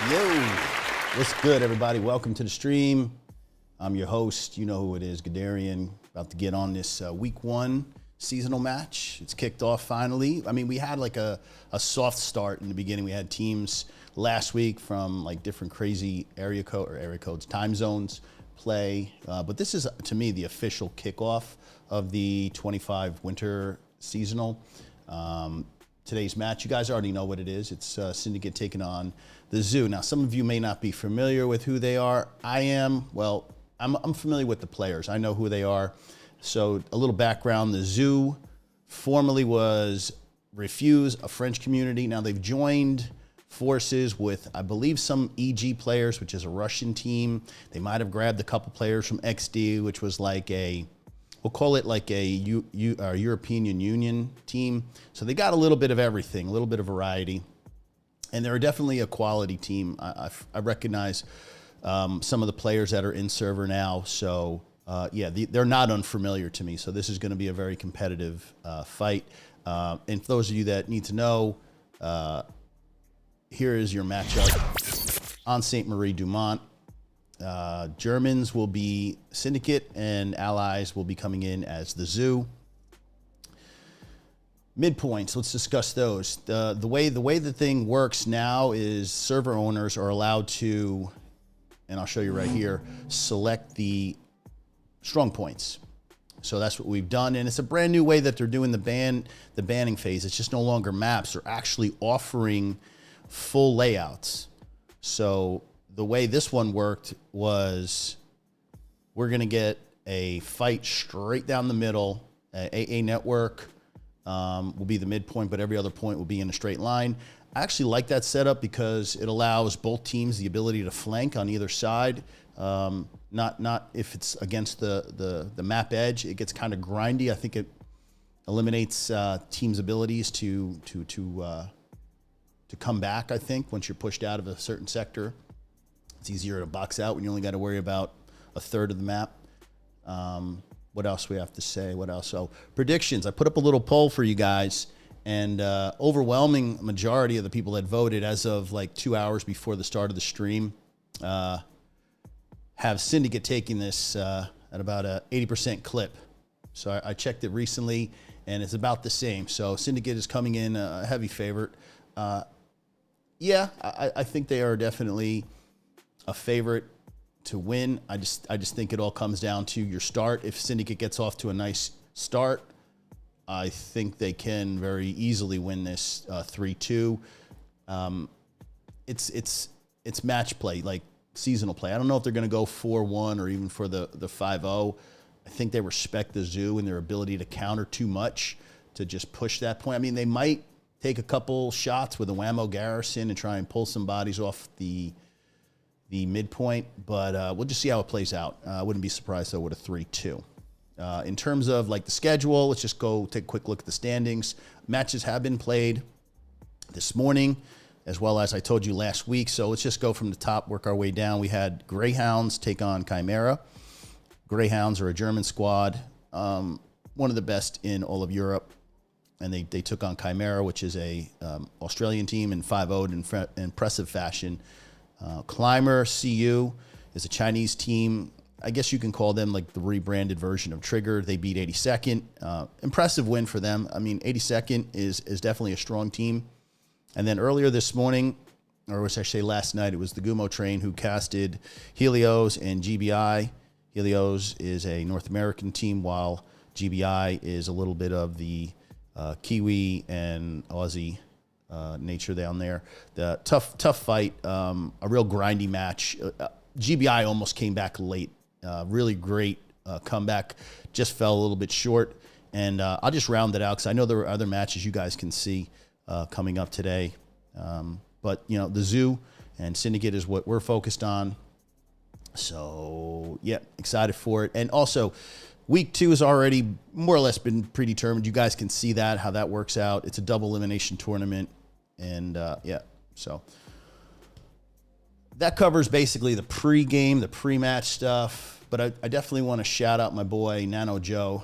Yo, what's good, everybody? Welcome to the stream. I'm your host. You know who it is, Gadarian. About to get on this week one seasonal match. It's kicked off finally. I mean, we had like a soft start in the beginning. We had teams last week from like different crazy area codes, time zones play. But this is, to me, the official kickoff of the 25 winter seasonal. Today's match, you guys already know what it is. It's Syndicate taking on the Zoo. Now, some of you may not be familiar with who they are. I am. Well, I'm familiar with the players. I know who they are. So a little background, the Zoo formerly was Refuse, a French community. Now they've joined forces with, I believe, some EG players, which is a Russian team. They might have grabbed a couple players from XD, which was like we'll call it like a European Union team. So they got a little bit of everything, a little bit of variety. And they're definitely a quality team. I recognize some of the players that are in server now. So yeah, they're not unfamiliar to me. So this is gonna be a very competitive fight. And for those of you that need to know, here is your matchup on Sainte-Marie-du-Mont. Germans will be Syndicate and allies will be coming in as the Zoo. Midpoints, let's discuss those. The way the thing works now is server owners are allowed to, and I'll show you right here, select the strong points. So that's what we've done, and it's a brand new way that they're doing the banning phase. It's just no longer maps. They're actually offering full layouts. So the way this one worked was we're going to get a fight straight down the middle. AA network will be the midpoint, but every other point will be in a straight line. I actually like that setup because it allows both teams the ability to flank on either side. Not if it's against the map edge. It gets kind of grindy. I think it eliminates teams' abilities to come back, I think, once you're pushed out of a certain sector. It's easier to box out when you only got to worry about a third of the map. What else we have to say? What else? So predictions. I put up a little poll for you guys, and overwhelming majority of the people that voted as of like 2 hours before the start of the stream have Syndicate taking this at about a 80% clip. So I checked it recently, and it's about the same. So Syndicate is coming in a heavy favorite. Yeah, I think they are definitely a favorite to win. I just think it all comes down to your start. If Syndicate gets off to a nice start, I think they can very easily win this 3-2. It's match play, like seasonal play. I don't know if they're going to go 4-1 or even for the 5-0. I think they respect the Zoo and their ability to counter too much to just push that point. I mean, they might take a couple shots with a whammo garrison and try and pull some bodies off the midpoint, but we'll just see how it plays out. I wouldn't be surprised though with a 3-2. In terms of like the schedule, let's just go take a quick look at the standings. Matches have been played this morning, as well as I told you last week. So let's just go from the top, work our way down. We had Greyhounds take on Chimera. Greyhounds are a German squad, one of the best in all of Europe. And they took on Chimera, which is a Australian team, and 5-0'd in impressive fashion. Climber CU is a Chinese team. I guess you can call them like the rebranded version of Trigger. They beat 82nd. Impressive win for them. I mean, 82nd is definitely a strong team. And then earlier this morning, or was I say last night, it was the Gumo train who casted Helios and GBI. Helios is a North American team, while GBI is a little bit of the Kiwi and Aussie nature down there. The tough fight, a real grindy match. GBI almost came back late. Really great comeback. Just fell a little bit short. And I'll just round it out because I know there are other matches you guys can see coming up today. But, you know, the Zoo and Syndicate is what we're focused on. So, yeah, excited for it. And also, week 2 has already more or less been predetermined. You guys can see that, how that works out. It's a double elimination tournament. And, yeah, so that covers basically the pregame, the pre-match stuff. But I definitely want to shout out my boy, Nano Joe.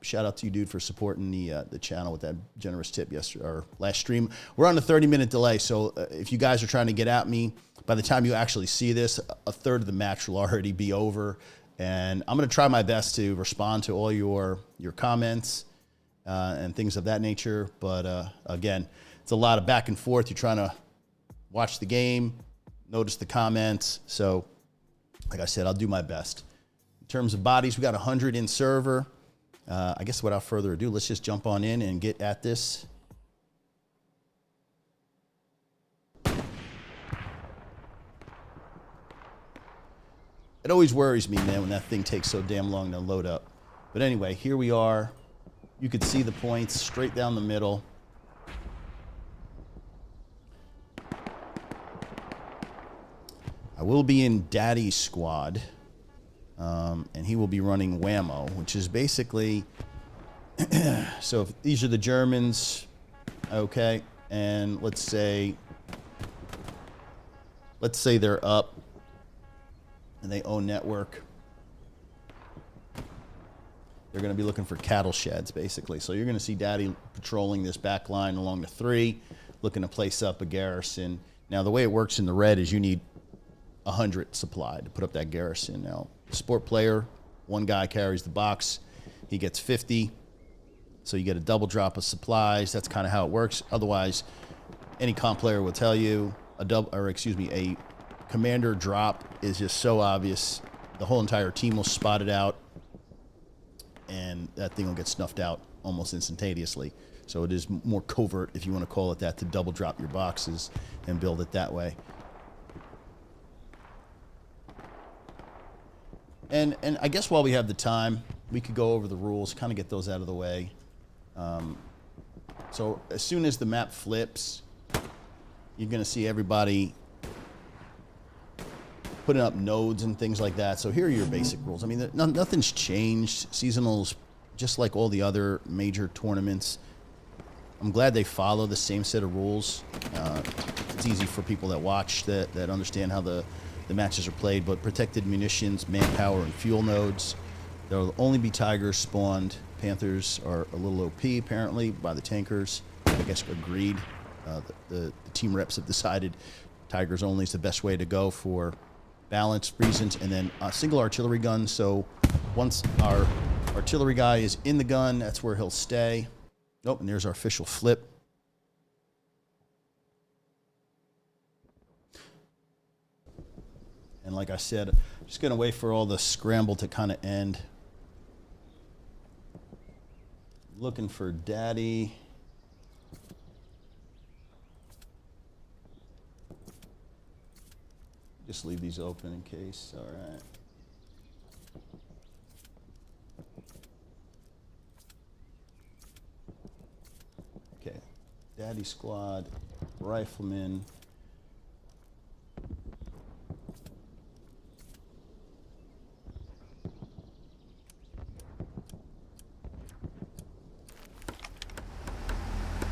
Shout out to you, dude, for supporting the channel with that generous tip yesterday or last stream. We're on a 30-minute delay, so if you guys are trying to get at me, By the time you actually see this, a third of the match will already be over. And I'm going to try my best to respond to all your comments and things of that nature. But again, it's a lot of back and forth. You're trying to watch the game, notice the comments. So like I said, I'll do my best. In terms of bodies, we got 100 in server. I guess without further ado, let's just jump on in and get at this. It always worries me, man, when that thing takes so damn long to load up. But anyway, here we are. You could see the points straight down the middle. I will be in Daddy's squad, and he will be running Whammo, which is basically, so if these are the Germans, okay, and let's say they're up and they own network. They're going to be looking for cattle sheds, basically. So you're going to see Daddy patrolling this back line along the 3, looking to place up a garrison. Now, the way it works in the red is you need 100 supplied to put up that garrison. Now, sport player, one guy carries the box. He gets 50. So you get a double drop of supplies. That's kind of how it works. Otherwise, any comp player will tell you a commander drop is just so obvious. The whole entire team will spot it out, and that thing will get snuffed out almost instantaneously. So it is more covert, if you want to call it that, to double drop your boxes and build it that way. And I guess while we have the time, we could go over the rules, kind of get those out of the way. So as soon as the map flips, you're going to see everybody putting up nodes and things like that. So here are your basic rules. I mean, nothing's changed. Seasonals, just like all the other major tournaments, I'm glad they follow the same set of rules. It's easy for people that watch that understand how the matches are played, but protected munitions, manpower, and fuel nodes. There will only be Tigers spawned. Panthers are a little OP, apparently, by the tankers. I guess agreed. The team reps have decided Tigers only is the best way to go for balance reasons. And then a single artillery gun. So once our artillery guy is in the gun, that's where he'll stay. Nope, and there's our official flip. And like I said, I'm just going to wait for all the scramble to kind of end. Looking for Daddy. Just leave these open in case. All right. Okay. Daddy squad, rifleman.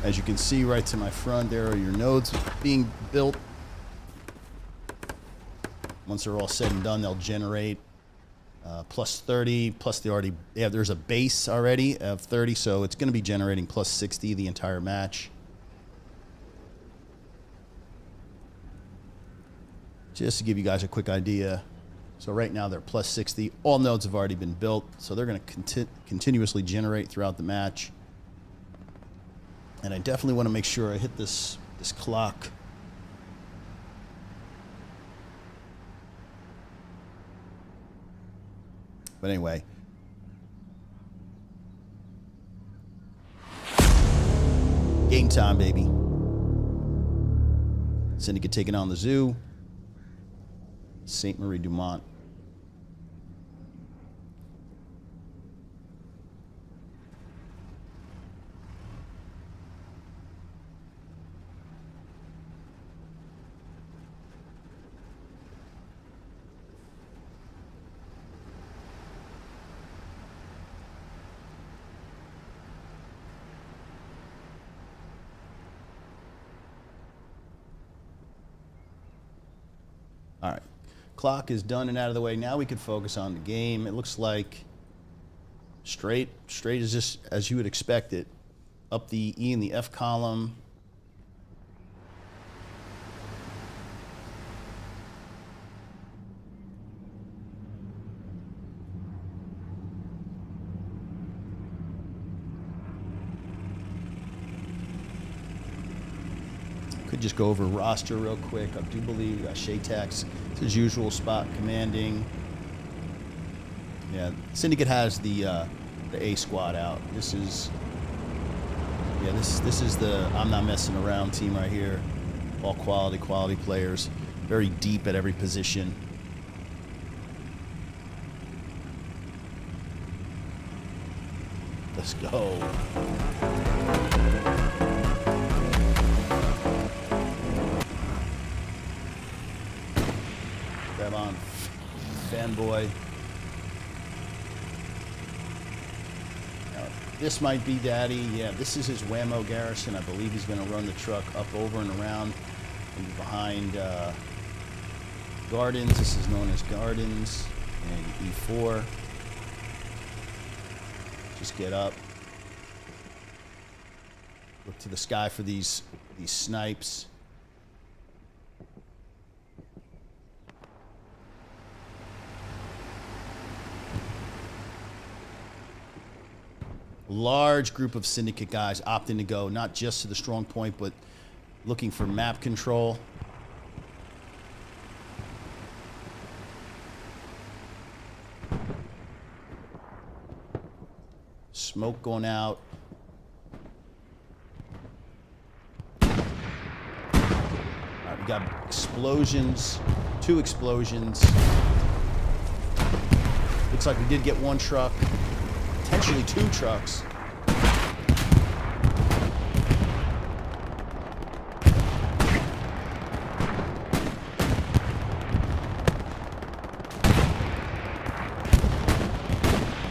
As you can see right to my front, there are your nodes being built. Once they're all said and done, they'll generate plus 30, plus there's a base already of 30, so it's going to be generating plus 60 the entire match. Just to give you guys a quick idea. So right now they're plus 60. All nodes have already been built, so they're going to continuously generate throughout the match. And I definitely want to make sure I hit this clock. But anyway. Game time, baby. Syndicate taking on the zoo. Sainte-Marie-du-Mont. All right, clock is done and out of the way. Now we can focus on the game. It looks like straight is just as you would expect it. Up the E and the F column. Could just go over roster real quick. I do believe Shaytax, it's his usual spot, commanding. Yeah, Syndicate has the A squad out. This is, yeah, this is the I'm not messing around team right here. All quality players, very deep at every position. Let's go. Grab on, fanboy. This might be Daddy. Yeah, this is his whammo garrison. I believe he's going to run the truck up, over, and around and behind Gardens. This is known as Gardens. And E4. Just get up. Look to the sky for these snipes. Large group of Syndicate guys opting to go not just to the strong point, but looking for map control. Smoke going out. All right, we got explosions, 2 explosions. Looks like we did get 1 truck. Potentially 2 trucks.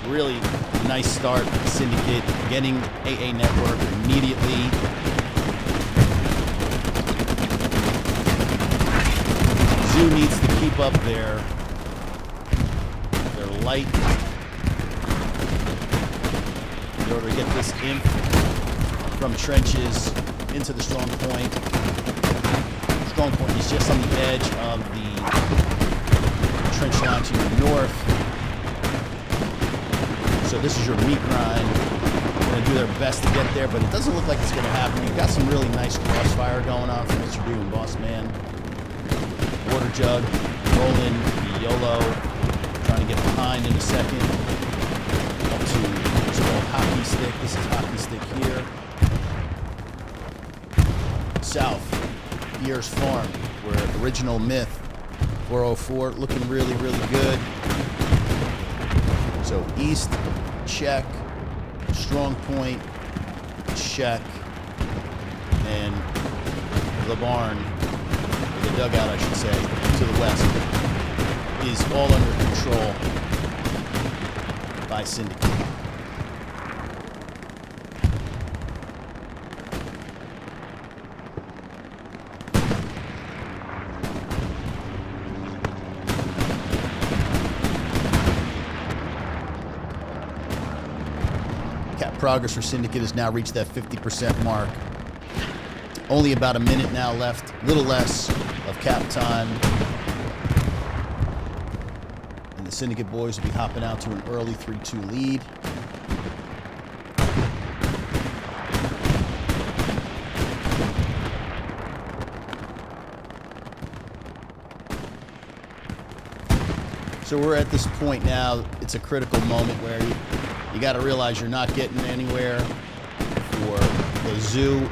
Really nice start, Syndicate, getting AA network immediately. Zoo needs to keep up their light in order to get this imp from trenches into the strong point. Strong point is just on the edge of the trench line to your north. So this is your meat grind. They're going to do their best to get there, but it doesn't look like it's going to happen. You've got some really nice crossfire going on from Mr. Do and Boss Man. Water Jug, rolling, the YOLO, trying to get behind in a second. Up to what's called Hockey Stick. This is Hockey Stick here. South, Year's Farm, where original Myth 404, looking really, really good. So east, check, strong point, check, and the barn, or the dugout I should say, to the west, is all under control by Syndicate. Progress for Syndicate has now reached that 50% mark. Only about a minute now left, a little less of cap time. And the Syndicate boys will be hopping out to an early 3-2 lead. So we're at this point now, it's a critical moment where you got to realize you're not getting anywhere for the zoo.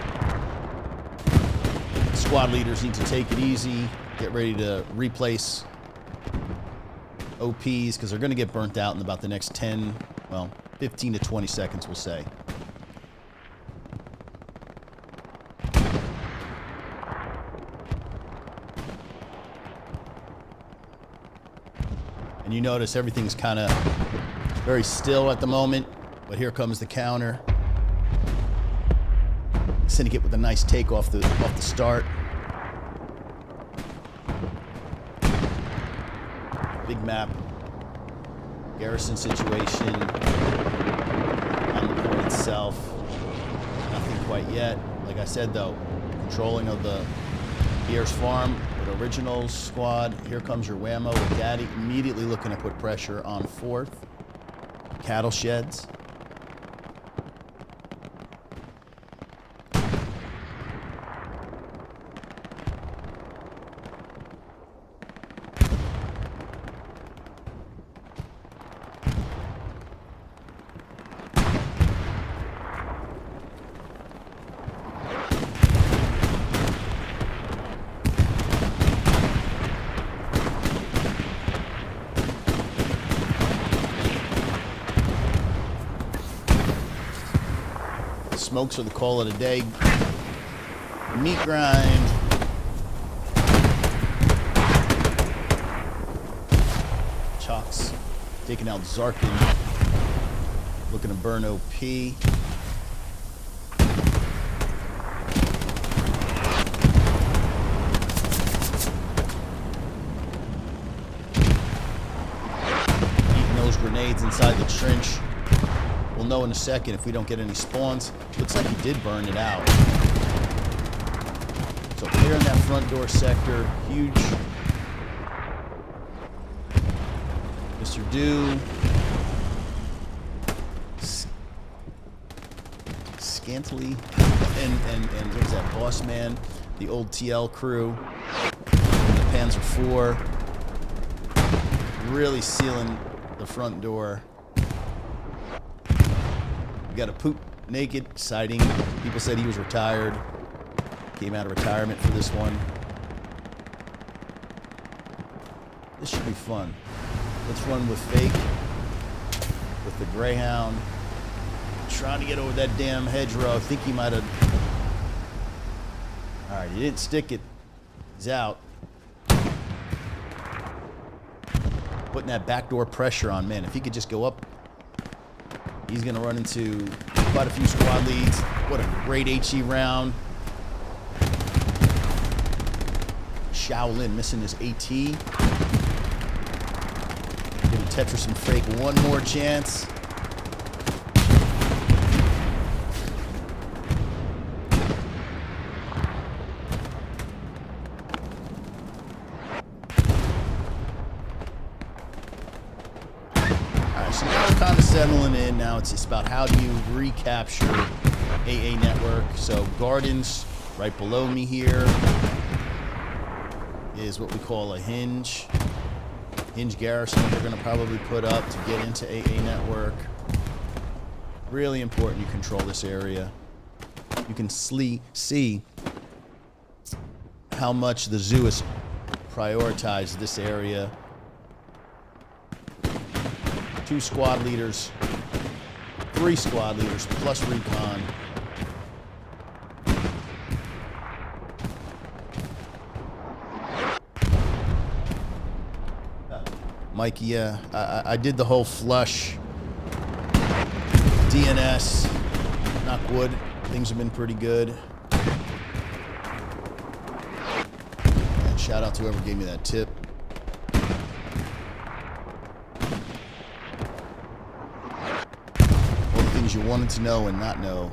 Squad leaders need to take it easy, get ready to replace OPs, because they're going to get burnt out in about the next 15 to 20 seconds, we'll say. And you notice everything's kind of very still at the moment, but here comes the counter. Syndicate with a nice take off the start. Big map. Garrison situation. On the point itself. Nothing quite yet. Like I said though, controlling of the Year's Farm with Originals squad. Here comes your whammo with Daddy. Immediately looking to put pressure on 4th. Cattle sheds. smokes are the call of the day. Meat grind. Chalk's taking out Zarkin. Looking to burn OP. Eating those grenades inside the trench. We'll know in a second if we don't get any spawns. Looks like he did burn it out. So clearing that front door sector, huge. Mr. Dew. Scantily. And there's that boss man, the old TL crew. And the Panzer IV. Really sealing the front door. We got a poop naked sighting. People said he was retired. Came out of retirement for this one. This should be fun. Let's run with Fake. With the Greyhound. Trying to get over that damn hedgerow. I think he might have... Alright, he didn't stick it. He's out. Putting that backdoor pressure on, man. If he could just go up, he's going to run into quite a few squad leads. What a great HE round. Shaolin missing his AT. Giving Tetris and Fake one more chance. Alright, so now we're kind of settling in. Now it's just about how do you recapture AA network. So Gardens right below me here is what we call a hinge garrison that they're going to probably put up to get into AA network. Really important you control this area. You can see how much the zoo has prioritized this area. 2 squad leaders, 3 squad leaders plus recon. Mikey, yeah, I did the whole flush DNS, knock wood, things have been pretty good. And shout out to whoever gave me that tip. All the things you wanted to know and not know.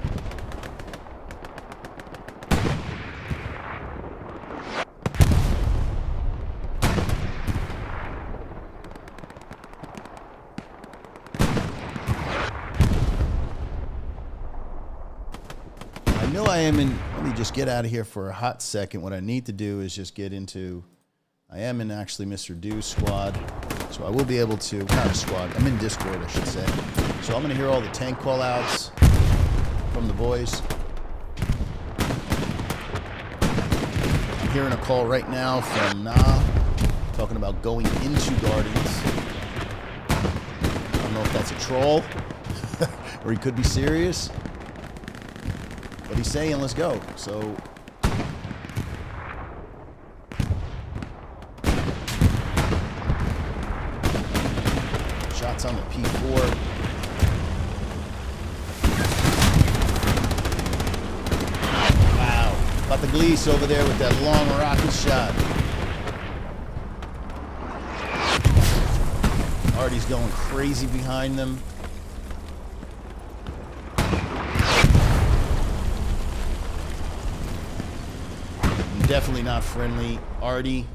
I am in, let me just get out of here for a hot second. What I need to do is just get into, I am in actually Mr. Dew's squad. So I will be able to, not a squad, I'm in Discord, I should say. So I'm going to hear all the tank call outs from the boys. I'm hearing a call right now from Nah, talking about going into Gardens. I don't know if that's a troll or he could be serious. But he's saying, let's go. So, shots on the P4. Wow. Pataglice over there with that long rocket shot. Artie's going crazy behind them. Definitely not friendly. Artie.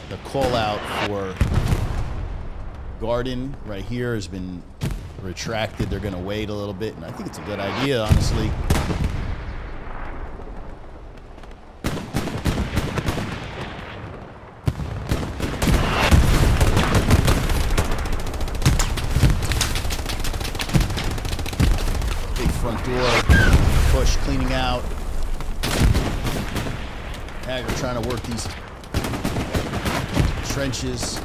The call out for Garden right here has been retracted. They're going to wait a little bit, and I think it's a good idea, honestly. Front door, push, cleaning out. Now you're trying to work these trenches.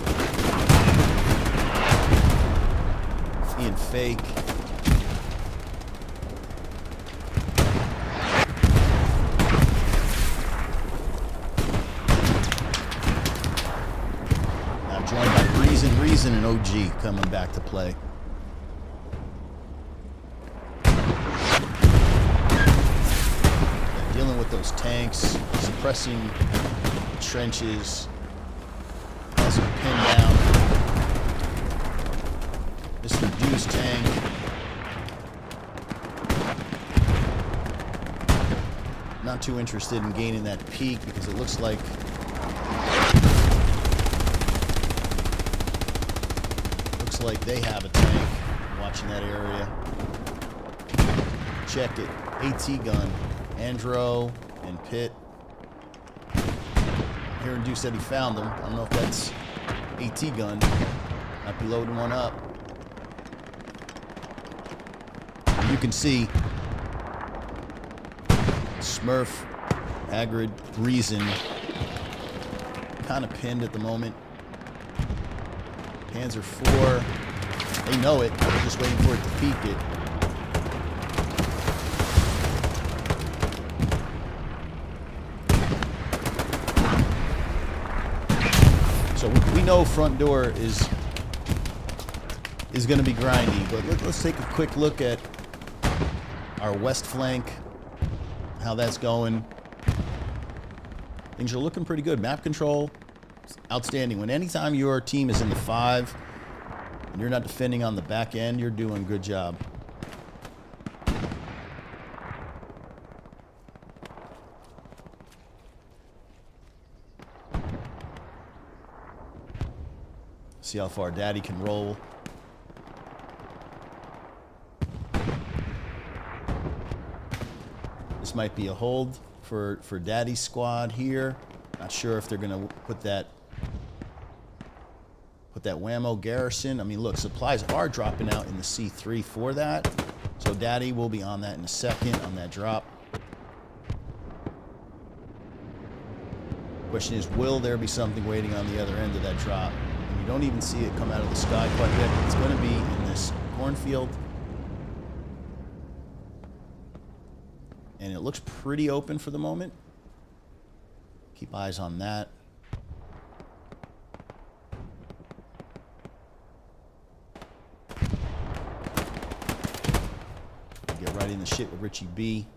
Being fake. Now joined by Reason and OG coming back to play. Dealing with those tanks, suppressing trenches, has him pinned down. Mr. Deuce tank. Not too interested in gaining that peak because it looks like they have a tank. Watching that area. Check it. AT gun. Andro and Pitt. Hearing Deuce said he found them. I don't know if that's AT gun. Might be loading one up. You can see Smurf, Hagrid, Reason kind of pinned at the moment. Panzer IV, they know it. They're just waiting for it to peak it. So we know front door is going to be grindy, but let's take a quick look at our west flank, how that's going. Things are looking pretty good. Map control, outstanding. When anytime your team is in the 5 and you're not defending on the back end, you're doing a good job. See how far Daddy can roll. This might be a hold for Daddy's squad here. Not sure if they're gonna put that whammo garrison. I mean, look, supplies are dropping out in the C3 for that. So Daddy will be on that in a second on that drop. Question is, will there be something waiting on the other end of that drop? And you don't even see it come out of the sky quite yet. It's going to be in this cornfield. And it looks pretty open for the moment. Keep eyes on that. Get right in the shit with Richie B.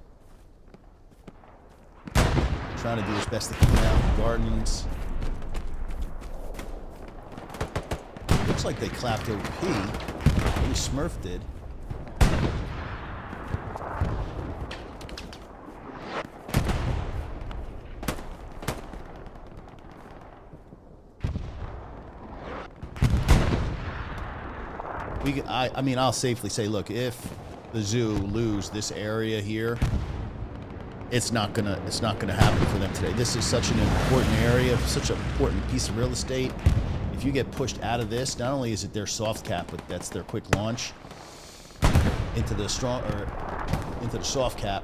Trying to do his best to clean out the gardens. Looks like they clapped OP. Maybe Smurf did. I mean, I'll safely say, look, if the zoo lose this area here, it's not gonna happen for them today. This is such an important area, such an important piece of real estate. If you get pushed out of this, not only is it their soft cap, but that's their quick launch into the soft cap.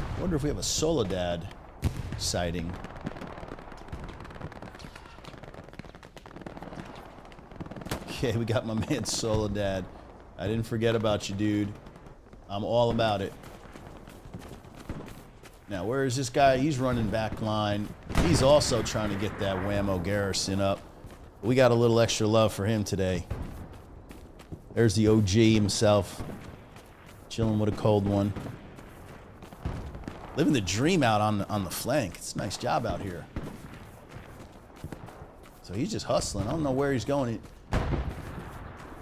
I wonder if we have a Soledad sighting. Okay, we got my man Soledad. I didn't forget about you, dude. I'm all about it. Now, where is this guy? He's running back line. He's also trying to get that whammo garrison up. We got a little extra love for him today. There's the OG himself. Chilling with a cold one. Living the dream out on the flank. It's a nice job out here. So he's just hustling. I don't know where he's going.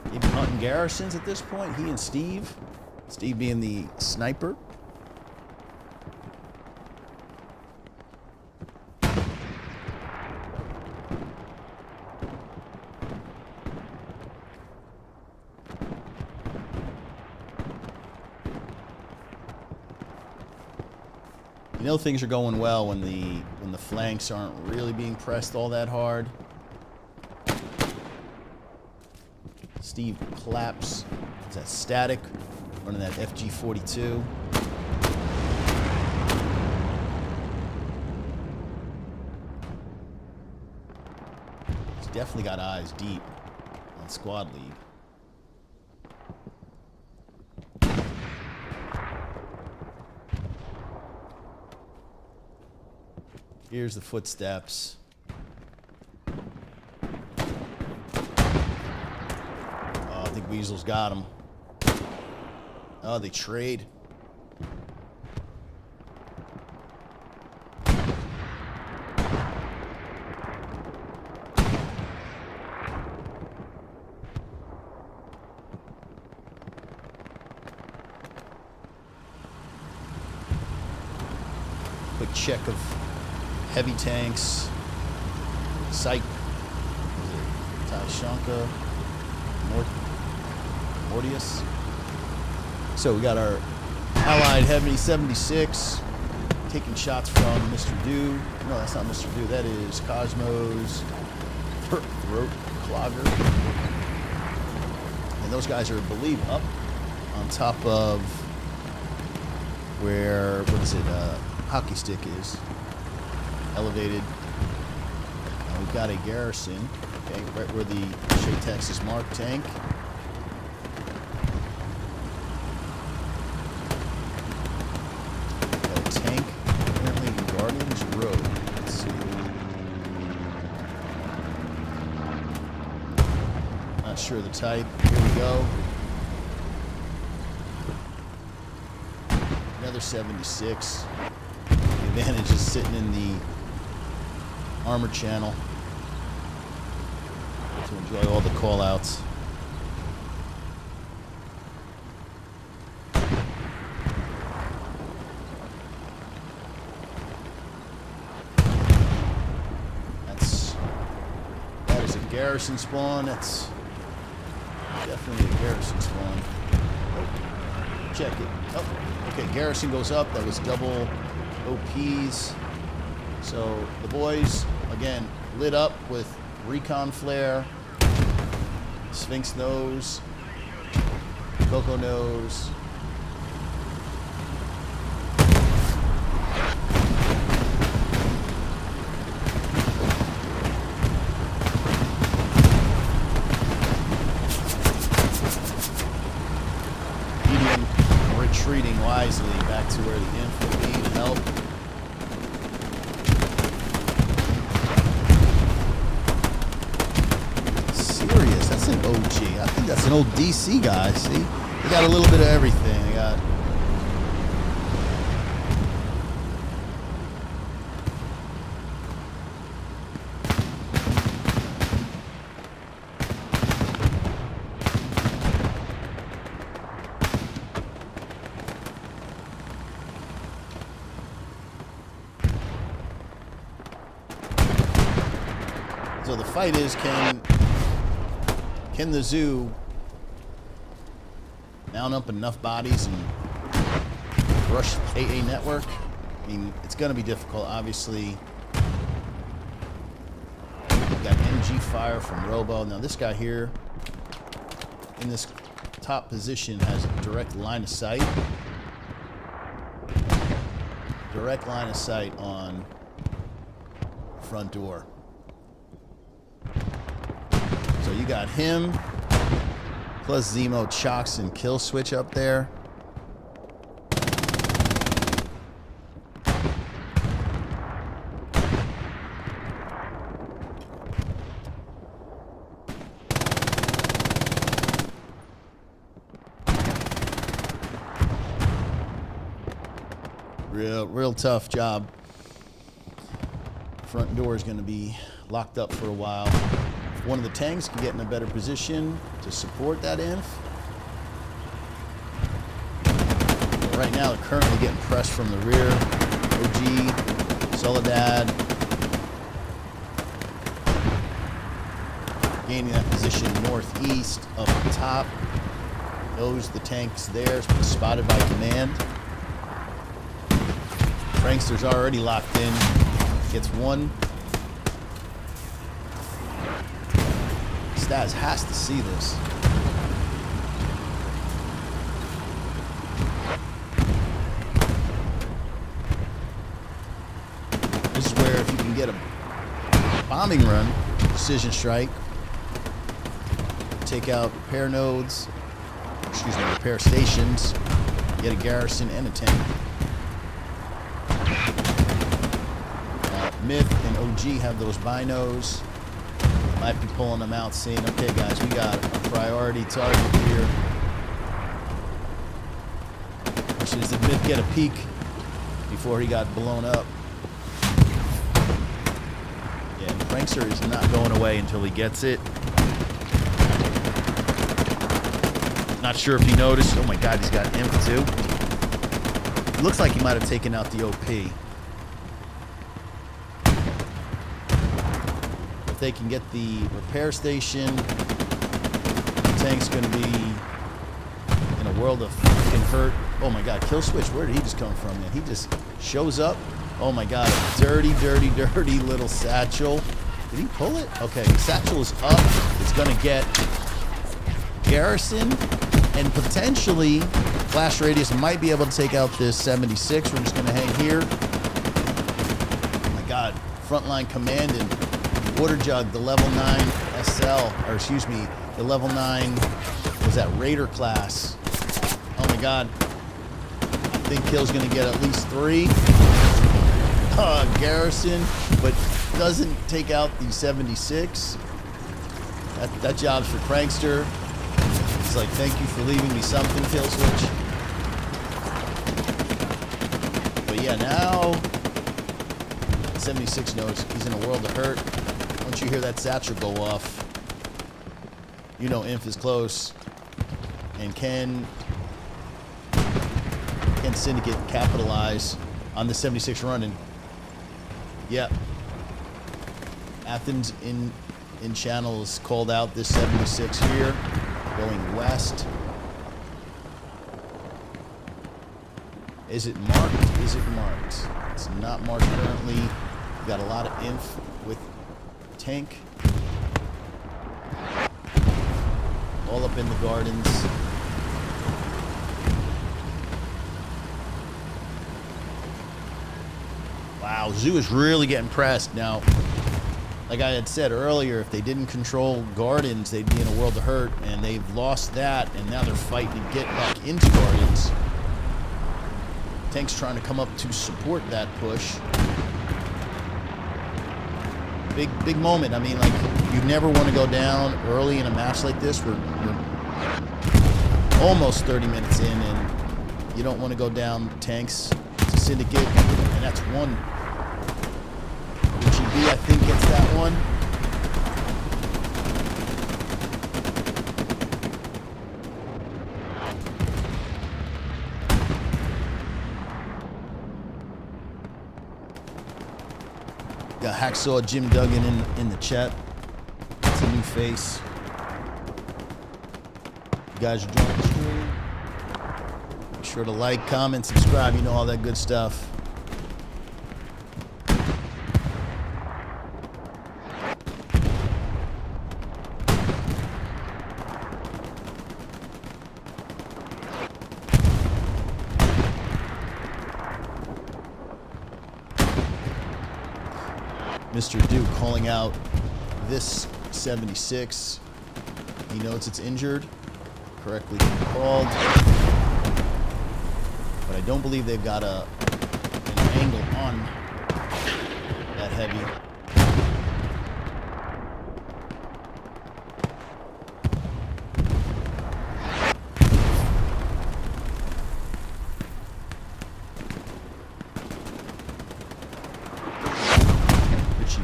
Maybe hunting garrisons at this point. He and Steve. Steve being the sniper. You know things are going well when the when the flanks aren't really being pressed all that hard. Steve Claps. Is that Static? Running that FG-42. He's definitely got eyes deep on squad lead. Here's the footsteps. Oh, I think Weasel's got him. Oh, they trade. Quick check of heavy tanks. Psych. Tashanka. Mortius. So we got our Allied Heavy 76 taking shots from Mr. Do. No, that's not Mr. Do. That is Cosmo's throat clogger. And those guys are, I believe, up on top of where, what is it, hockey stick is. Elevated. And we've got a garrison, okay, right where the Shea Texas Mark tank. Got a tank apparently in Guardians Road. Let's see. Not sure the type. Here we go. Another 76. The advantage is sitting in the armor channel to enjoy all the call-outs. That is a garrison spawn. That's definitely a garrison spawn. Oh, check it. Oh, okay, garrison goes up. That was double OPs. So the boys, again, lit up with recon flare, Sphinx nose, Coco nose. Medium retreating wisely back to where the inf will be to help. That's an OG. I think that's an old DC guy. See, they got a little bit of everything. They got so the fight is can the zoo mount up enough bodies and rush AA network? I mean, it's going to be difficult, obviously. We've got MG fire from Robo. Now this guy here in this top position has a direct line of sight. Direct line of sight on front door. So you got him, plus Zemo, Chocks, and Kill Switch up there. Real tough job. Front door is going to be locked up for a while. One of the tanks can get in a better position to support that inf. But right now, they're currently getting pressed from the rear. OG, Soledad, gaining that position northeast up top. Knows the tank's there. It's been spotted by command. Prankster's already locked in. Gets one. Staz has to see this. This is where if you can get a bombing run, precision strike, take out repair nodes, repair stations, get a garrison and a tank. Myth and OG have those binos. Might be pulling them out, saying, okay guys, we got a priority target here. Did Myth get a peek before he got blown up? Yeah, and Prankster is not going away until he gets it. Not sure if he noticed. Oh my god, he's got imp too. It looks like he might have taken out the OP. If they can get the repair station, the tank's going to be in a world of fucking hurt. Oh my god, kill switch. Where did he just come from, man? He just shows up. Oh my god, a dirty, dirty, dirty little satchel. Did he pull it? Okay, the satchel is up. It's going to get garrison and potentially Flash Radius might be able to take out this 76. We're just going to hang here. Oh my god, frontline command and Water Jug, the level 9 SL, or excuse me, the level 9, was that Raider class. Oh my god. I think Kill's gonna get at least 3. Garrison, but doesn't take out the 76. That job's for Prankster. It's like, thank you for leaving me something, kill switch. But yeah, now 76 knows he's in a world of hurt. Once you hear that satchel go off, you know Inf is close. And can Syndicate capitalize on the 76 running? Yep. Athens in channel has called out this 76 here, going west. Is it marked? Is it marked? It's not marked currently. We've got a lot of Inf with tank. All up in the gardens. Wow, Zoo is really getting pressed now. Like I had said earlier, if they didn't control gardens, they'd be in a world of hurt, and they've lost that, and now they're fighting to get back into gardens. Tank's trying to come up to support that push. Big moment. I mean, like, you never want to go down early in a match like this. We're almost 30 minutes in, and you don't want to go down tanks to Syndicate, and that's one. GB, I think, gets that one. Got Hacksaw Jim Duggan in the chat. It's a new face. You guys are joining the stream. Make sure to like, comment, subscribe. You know all that good stuff. Mr. Duke calling out this 76. He notes it's injured. Correctly called. But I don't believe they've got an angle on that heavy.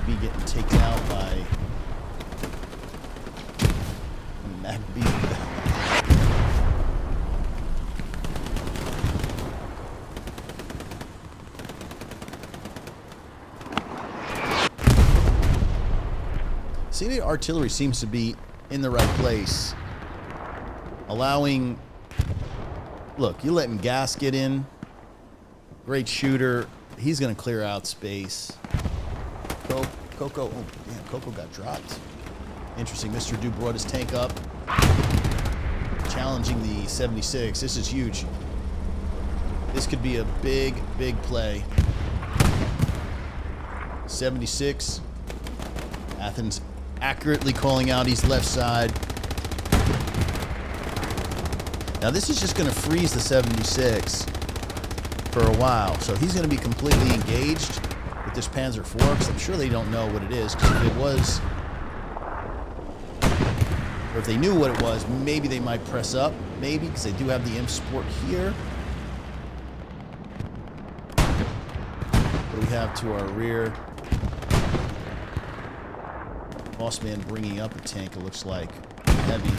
Be getting taken out by MacB. See, the artillery seems to be in the right place, allowing. Look, you're letting Gas get in. Great shooter. He's going to clear out space. Coco. Oh, damn, Coco got dropped. Interesting. Mr. Du brought his tank up. Challenging the 76. This is huge. This could be a big, big play. 76. Athens accurately calling out his left side. Now this is just going to freeze the 76 for a while. So he's going to be completely engaged with this Panzer IV, because I'm sure they don't know what it is. Because if it was, or if they knew what it was, maybe they might press up. Maybe, because they do have the M support here. What do we have to our rear? Bossman bringing up a tank, it looks like. Heavy.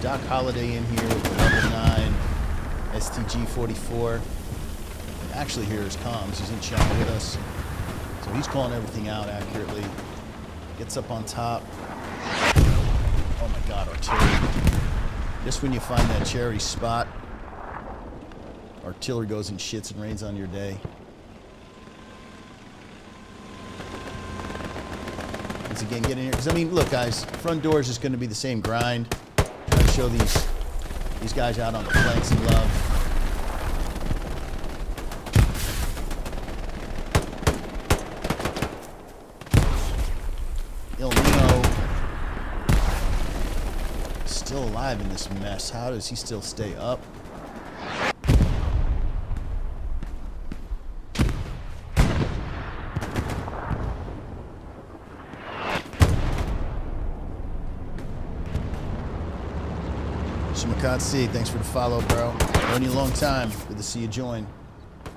Doc Holliday in here with the level 9 STG-44. Actually here is comms. He's in chat with us. So he's calling everything out accurately. Gets up on top. Oh my God, artillery. Just when you find that cherry spot, artillery goes and shits and rains on your day. Once again, get in here. Because I mean, look guys, front door is just going to be the same grind. Trying to show these guys out on the flanks some love. Still alive in this mess. How does he still stay up? Shimakatsi, thanks for the follow, bro. Known you a long time. Good to see you join.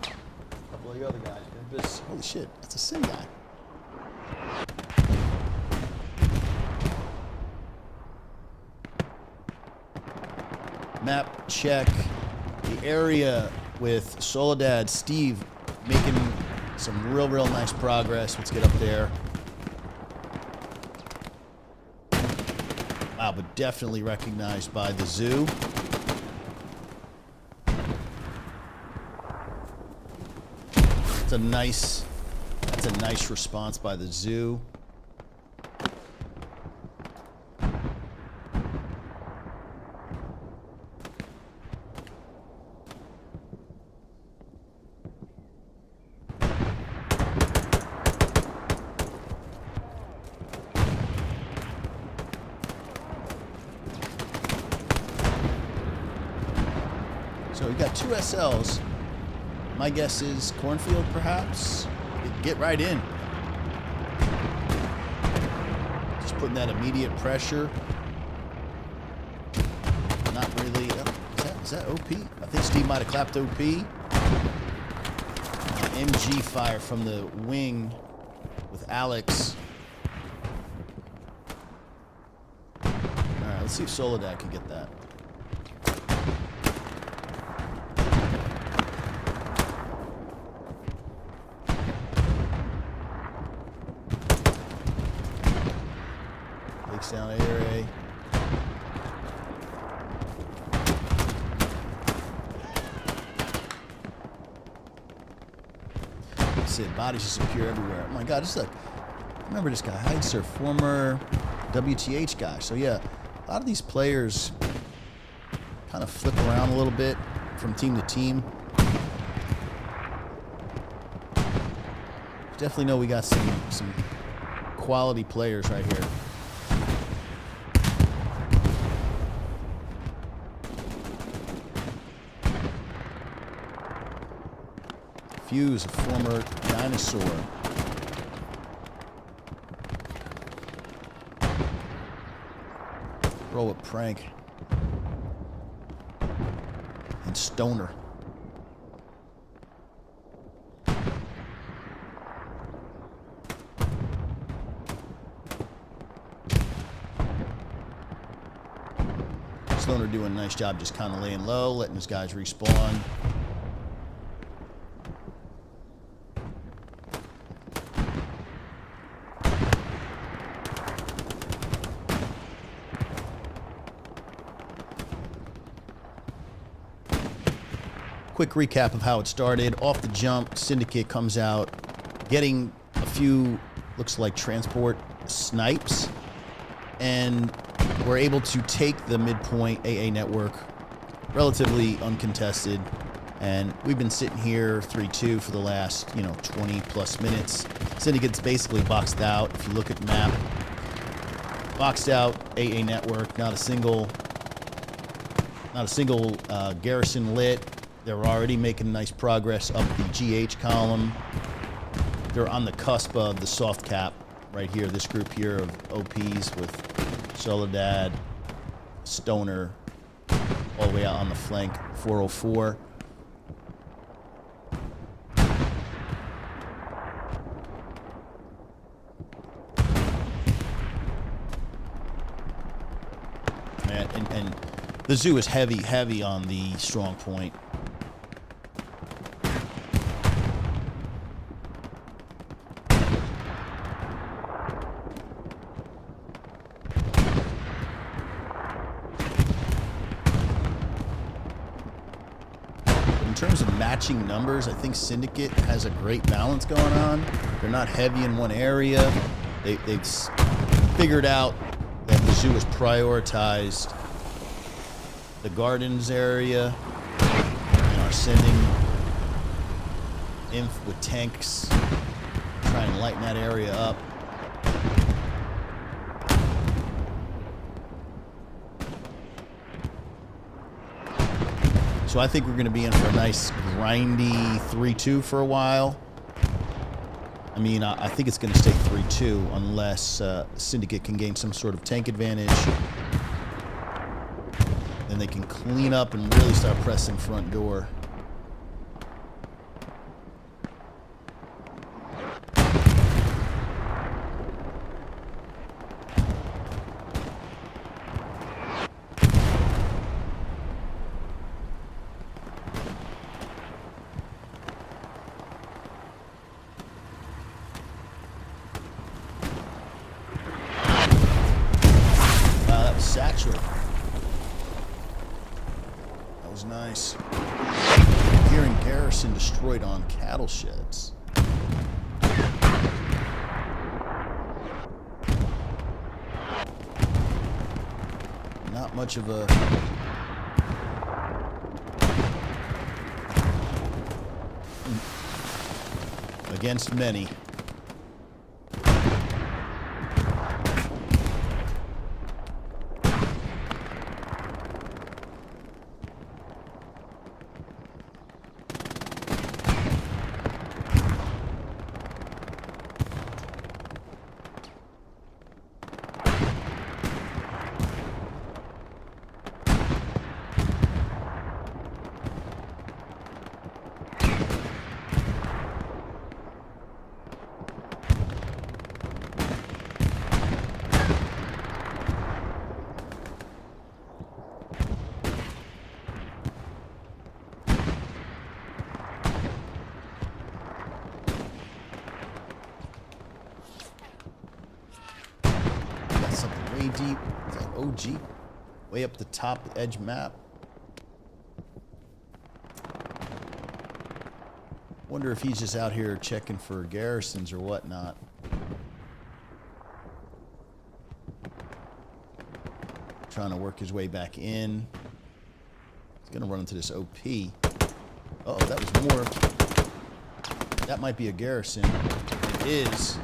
A couple of the other guys. Holy shit, that's a Sim guy. Map check. The area with Soledad, Steve making some real nice progress. Let's get up there. Wow, but definitely recognized by the zoo. That's a nice response by the zoo. So we got 2 SLs. My guess is Cornfield, perhaps. Get right in. Just putting that immediate pressure. Not really. Is that OP? I think Steve might have clapped OP. MG fire from the wing with Alex. All right, let's see if Soledad can get that. Down area. That's it. Bodies just appear everywhere. Oh my God, this is like, I remember this guy, Heitzer, former WTH guy. So yeah, a lot of these players kind of flip around a little bit from team to team. Definitely know we got some quality players right here. Fuse, a former dinosaur. Roll with Prank. And Stoner. Stoner doing a nice job just kind of laying low, letting his guys respawn. quick recap of how it started. Off the jump, Syndicate comes out, getting a few, looks like transport snipes, and we're able to take the midpoint AA network relatively uncontested. And we've been sitting here 3-2 for the last, 20 plus minutes. Syndicate's basically boxed out. If you look at the map, boxed out AA network, not a single garrison lit. They're already making nice progress up the GH column. They're on the cusp of the soft cap right here. This group here of OPs with Soledad, Stoner, all the way out on the flank, 404. And the zoo is heavy on the strong point. In terms of matching numbers, I think Syndicate has a great balance going on. They're not heavy in one area. They've figured out that the zoo has prioritized the gardens area and are sending inf with tanks, try and lighten that area up. So I think we're going to be in for a nice grindy 3-2 for a while. I mean, I think it's going to stay 3-2 unless Syndicate can gain some sort of tank advantage. Then they can clean up and really start pressing front door. Satchel. That was nice. Hearing garrison destroyed on cattle sheds. Not much of a against many. Way deep. Is that OG? Way up the top edge map. Wonder if he's just out here checking for garrisons or whatnot. Trying to work his way back in. He's gonna run into this OP. Uh-oh, that was more. That might be a garrison. It is.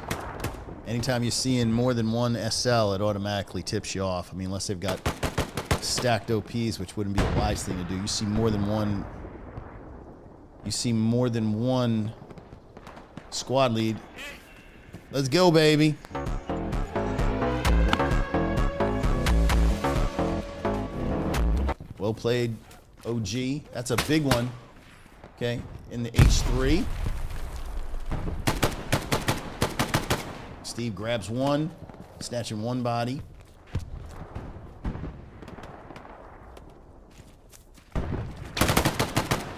Anytime you're seeing more than one SL, it automatically tips you off. I mean, unless they've got stacked OPs, which wouldn't be a wise thing to do. You see more than one. You see more than one squad lead. Let's go, baby. Well played, OG. That's a big one. Okay, in the H3. Steve grabs one, snatching one body.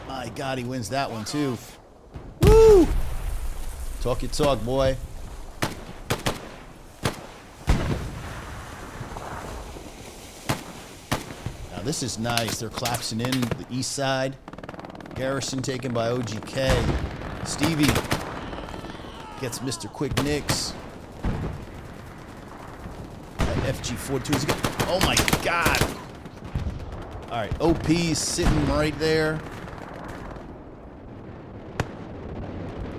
My God, he wins that one too. Woo! Talk your talk, boy. Now this is nice. They're collapsing in the east side. Garrison taken by OGK. Stevie gets Mr. Quick Nicks. FG42 is good. Oh my God. All right, OP's sitting right there.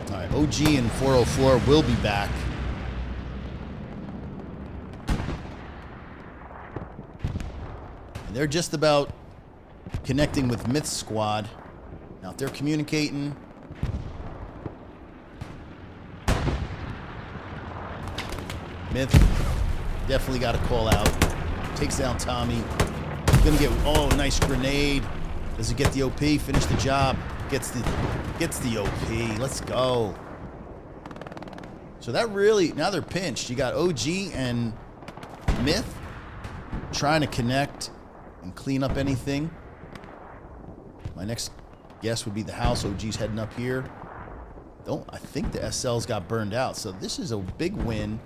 All right, OG and 404 will be back. And they're just about connecting with Myth's squad. Now, if they're communicating, Myth definitely got a call out. Takes down Tommy. Gonna get, oh, nice grenade. Does it get the OP? Finish the job. Gets the OP. Let's go. So that really, now they're pinched. You got OG and Myth trying to connect and clean up anything. My next guess would be the house. OG's heading up here. I think the SLs got burned out. So this is a big win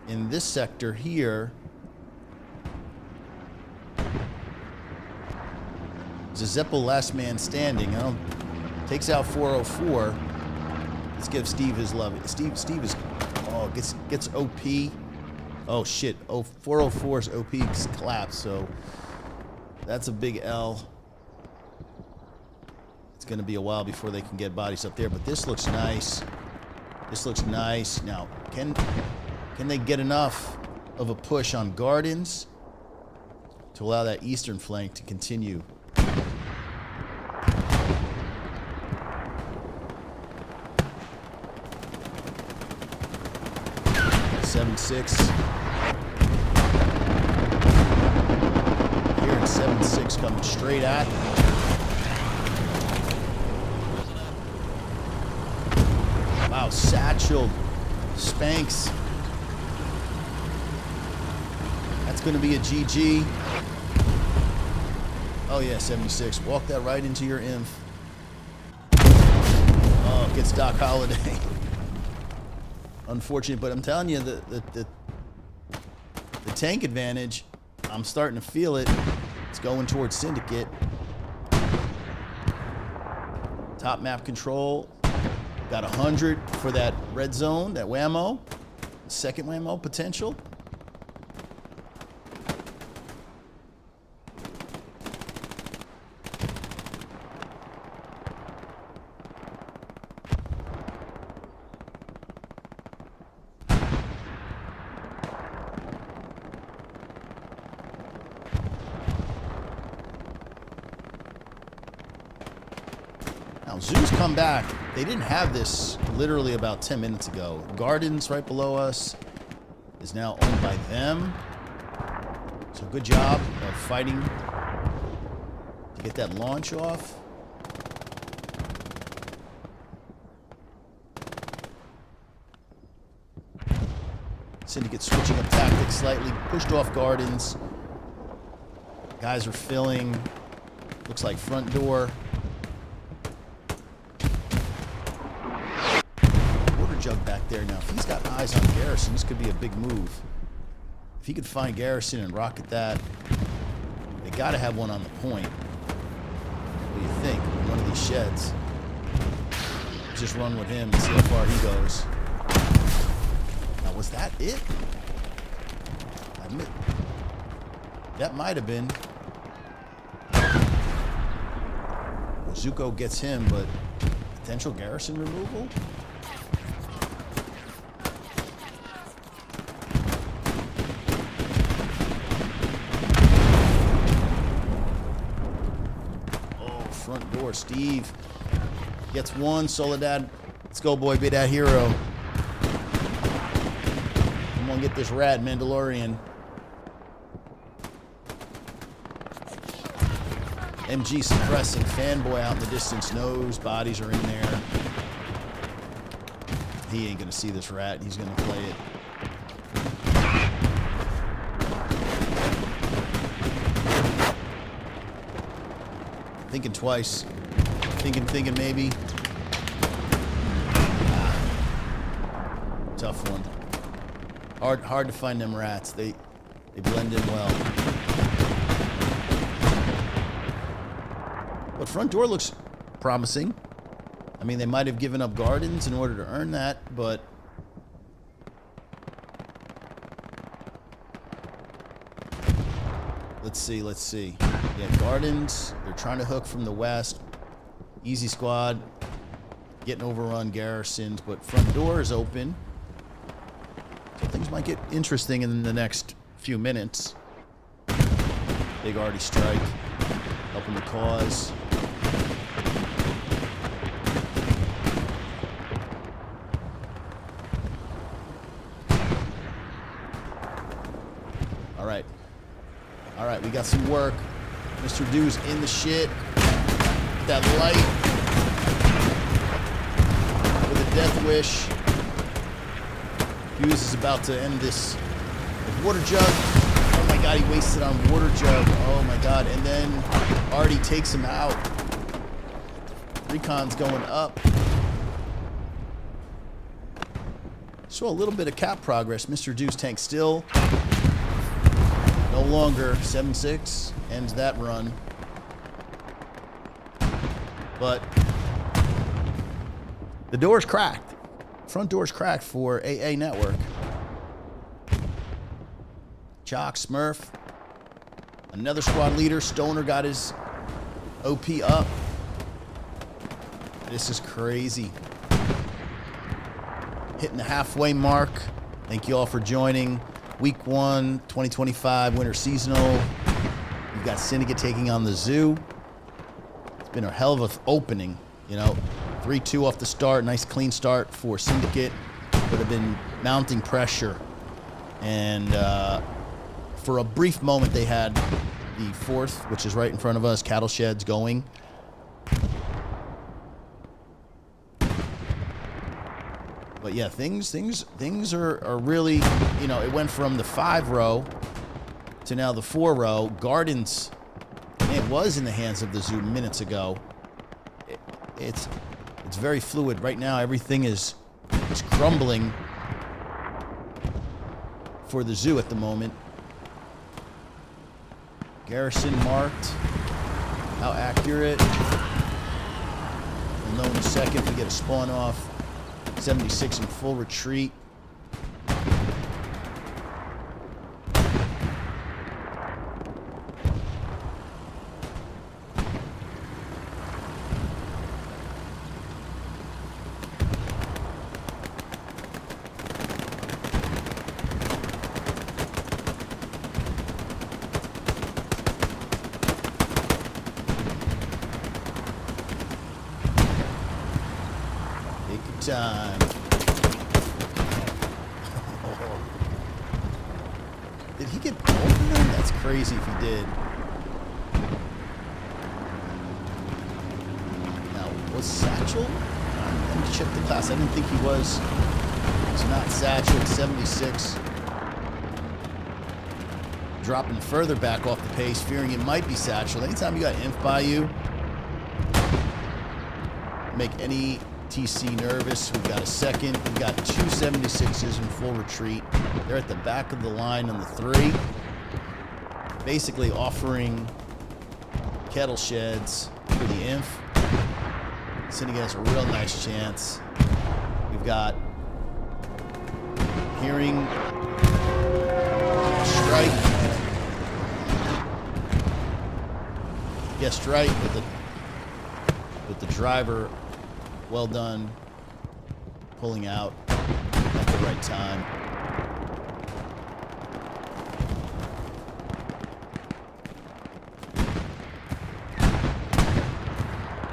in this sector here. Zeppo last man standing. Takes out 404. Let's give Steve his love. Steve is, oh, gets OP. Oh shit. Oh, 404's OP collapsed. So that's a big L. It's going to be a while before they can get bodies up there, but this looks nice. This looks nice. Now, can they get enough of a push on Gardens to allow that eastern flank to continue? 7-6. Here at 7-6 coming straight at. Wow, Satchel spanks. That's going to be a GG. Oh yeah, 76. Walk that right into your inf. Oh, gets Doc Holliday. Unfortunate, but I'm telling you, the tank advantage, I'm starting to feel it. It's going towards Syndicate. Top map control. Got 100 for that red zone, that whammo. Second whammo potential. Now, Zoo's come back. They didn't have this literally about 10 minutes ago. Gardens right below us is now owned by them. So good job of fighting to get that launch off. Syndicate switching up tactics slightly. Pushed off Gardens. Guys are filling. Looks like front door. Jug back there. Now, if he's got eyes on Garrison, this could be a big move. If he could find Garrison and rocket that, they got to have one on the point. What do you think? One of these sheds. Just run with him and see how far he goes. Now, was that it? That might have been. Zuko gets him, but potential Garrison removal? Front door, Steve gets one. Soledad, let's go, boy, be that hero. Come on, get this rat, Mandalorian. MG suppressing. Fanboy out in the distance knows bodies are in there. He ain't gonna see this rat. He's gonna play it. Thinking twice. Thinking maybe. Tough one. Hard to find them rats. They blend in well. But front door looks promising. I mean, they might have given up gardens in order to earn that, but let's see. Yeah, gardens. They're trying to hook from the west. Easy squad. Getting overrun garrisons, but front door is open. So things might get interesting in the next few minutes. Big arty strike. Helping the cause. All right, we got some work. Mr. Dew's in the shit. That light. With a death wish. Hughes is about to end this with water jug. Oh my god, he wasted on water jug. Oh my god, and then Artie takes him out. Recon's going up. So a little bit of cap progress. Mr. Dew's tank still no longer 7-6, ends that run. But the door's cracked. Front door's cracked for AA Network. Chalk, Smurf. Another squad leader. Stoner got his OP up. This is crazy. Hitting the halfway mark. Thank you all for joining. Week 1, 2025 Winter Seasonal. You've got Syndicate taking on the Zoo. It's been a hell of an opening, you know. 3-2 off the start. Nice clean start for Syndicate. Would have been mounting pressure. And for a brief moment, they had the fourth, which is right in front of us, cattle sheds going. But yeah, things are really, you know, it went from the 5-row to now the 4-row. Gardens, it was in the hands of the Zoo minutes ago. It's very fluid. Right now, everything is crumbling for the Zoo at the moment. Garrison marked. How accurate? We'll know in a second if we get a spawn off. 76 in full retreat. Time. Did he get both of them? That's crazy if he did. Now, was Satchel? Let me check the class. I didn't think he was. It's not Satchel. 76. Dropping further back off the pace, fearing it might be Satchel. Anytime you got Inf by you, make any TC nervous. We've got a second. We've got 2 76s in full retreat. They're at the back of the line on the 3. Basically offering kettle sheds for the Inf. Syndicate has a real nice chance. We've got hearing strike. Guessed right with the driver. Well done, pulling out at the right time.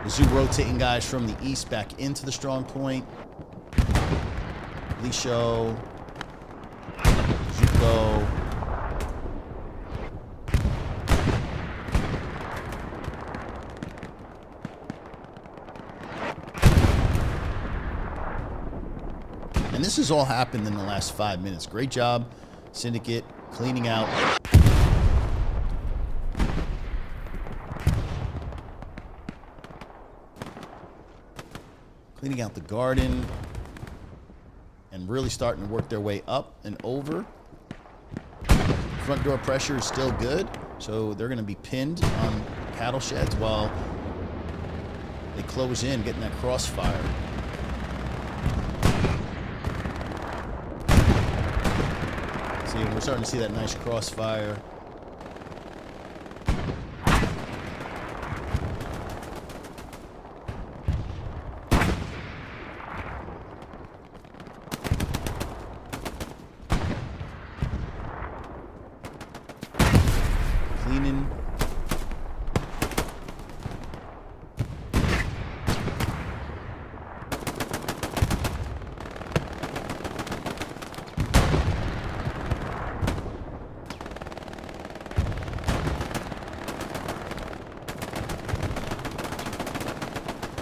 The Zoo rotating guys from the east back into the strong point. Lisho, Zuko. And this has all happened in the last 5 minutes. Great job, Syndicate, cleaning out. Cleaning out the garden. And really starting to work their way up and over. Front door pressure is still good. So they're going to be pinned on cattle sheds while They close in, getting that crossfire. See, we're starting to see that nice crossfire. Cleaning.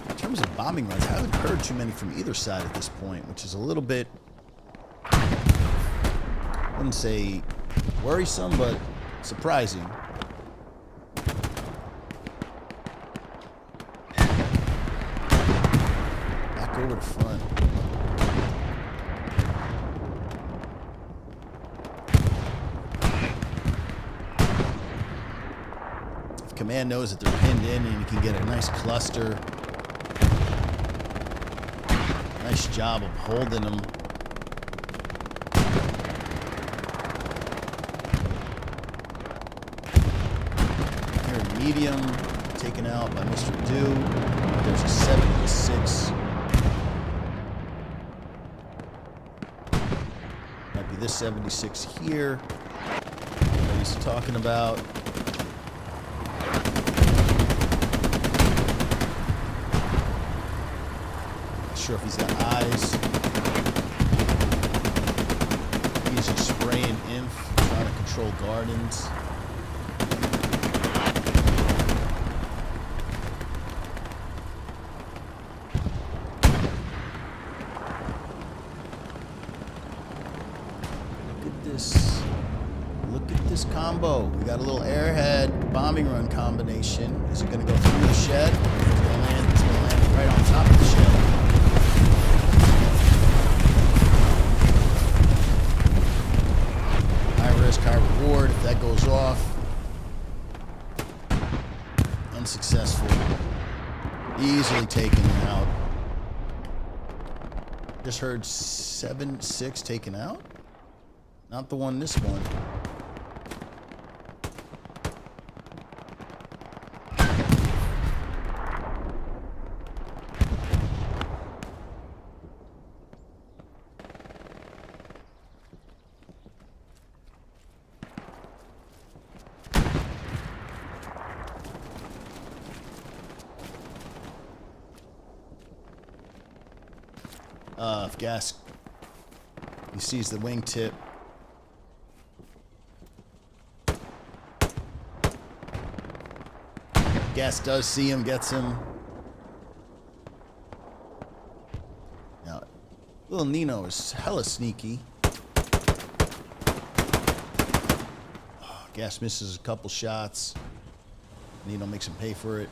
In terms of bombing runs, I haven't heard too many from either side at this point, which is a little bit, I wouldn't say worrisome, but surprising. Back over to front. If command knows that they're pinned in and you can get a nice cluster. Nice job of holding them. Here in medium, taken out by Mr. Dew. There's a 76. Might be this 76 here. What he's talking about. Not sure if he's got eyes. He's just spraying inf, trying to control gardens. Look at this combo. We got a little airhead bombing run combination. Is it going to go through the shed? It's going to land right on top of the shed. High risk, high reward. If that goes off, unsuccessful. Easily taken out. Just heard 7-6 taken out. Not the one, this one. If gas, he sees the wingtip. Gas does see him, gets him. Now, little Nino is hella sneaky. Oh, Gas misses a couple shots. Nino makes him pay for it.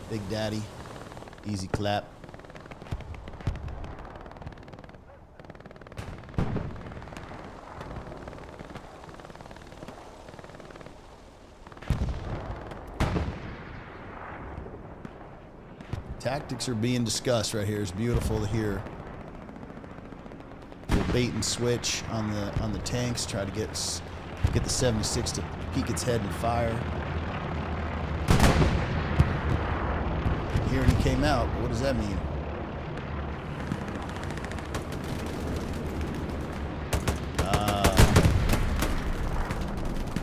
Big Daddy, easy clap. Tactics are being discussed right here. It's beautiful to hear. Little bait and switch on the tanks. Try to get the 76 to peek its head and fire. Here he came out. What does that mean?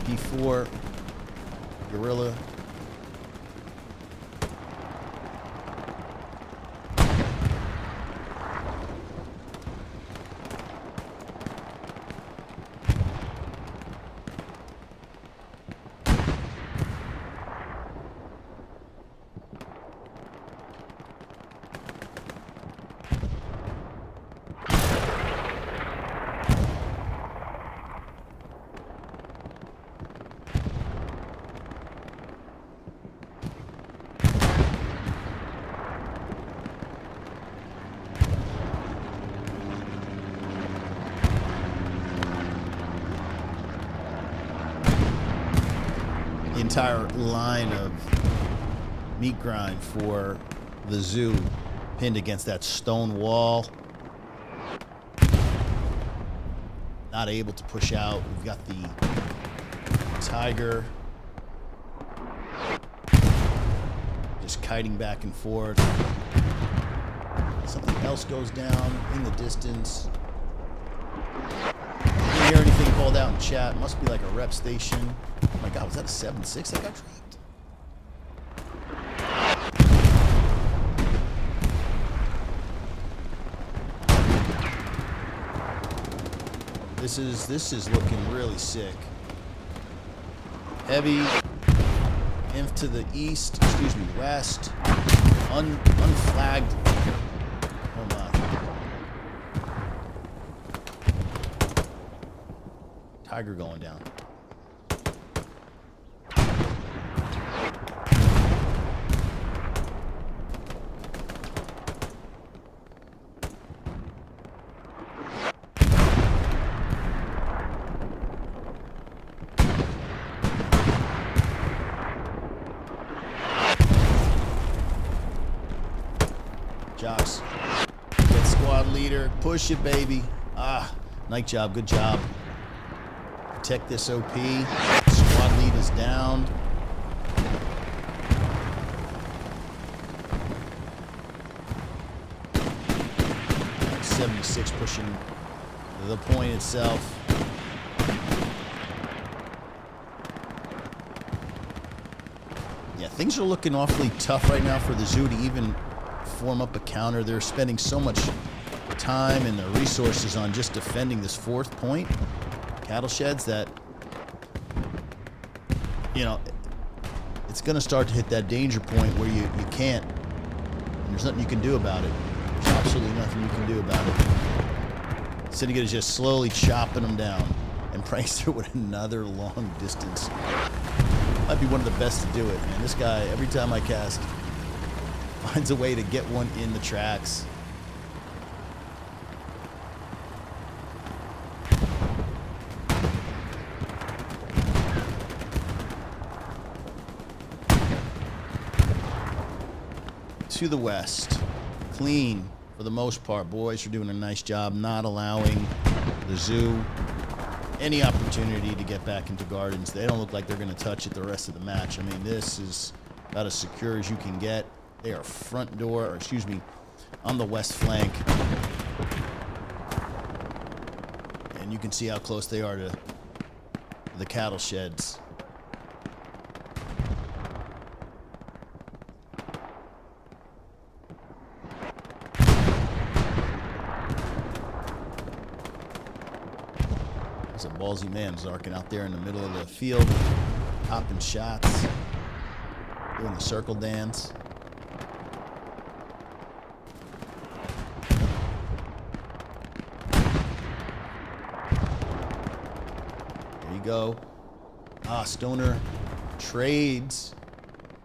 P4 Gorilla. entire line of meat grind for the zoo pinned against that stone wall. Not able to push out. We've got the tiger just kiting back and forth. Something else goes down in the distance. Didn't hear anything called out in chat. Must be like a rep station. Oh my god, was that a 7-6 that got dropped? This is looking really sick. Heavy inf to the east, excuse me, west. Unflagged. Oh my. Tiger going down. Jocks, get squad leader, push it, baby. Ah, nice job, good job. Protect this OP. Squad lead is down. Like 76 pushing the point itself. Yeah, things are looking awfully tough right now for the zoo to even form up a counter. They're spending so much time and their resources on just defending this fourth point, cattle sheds, that, you know, it's going to start to hit that danger point where you can't, and there's nothing you can do about it. There's absolutely nothing you can do about it. Syndicate is just slowly chopping them down, and Prankster with another long distance. Might be one of the best to do it, man. This guy, every time I cast, finds a way to get one in the tracks. To the west. Clean for the most part. Boys are doing a nice job not allowing the zoo any opportunity to get back into gardens. They don't look like they're going to touch it the rest of the match. I mean, this is about as secure as you can get. They are front door, or excuse me, on the west flank. And you can see how close they are to the cattle sheds. There's a ballsy man zarking out there in the middle of the field, popping shots, doing the circle dance. Go. Ah, Stoner trades,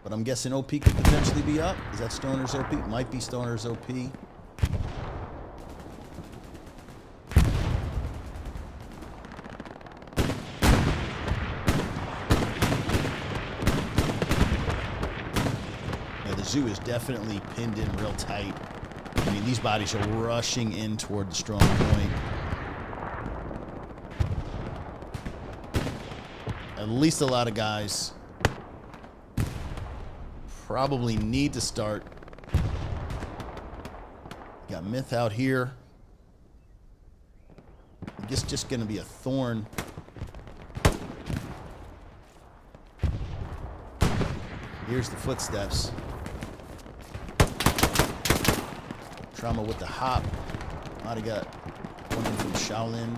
but I'm guessing OP could potentially be up. Is that Stoner's OP? Might be Stoner's OP. Yeah, the zoo is definitely pinned in real tight. I mean, these bodies are rushing in toward the strong point. At least a lot of guys probably need to start. Got Myth out here. I guess just going to be a thorn. Here's the footsteps. Trauma with the hop. Might have got one in from Shaolin.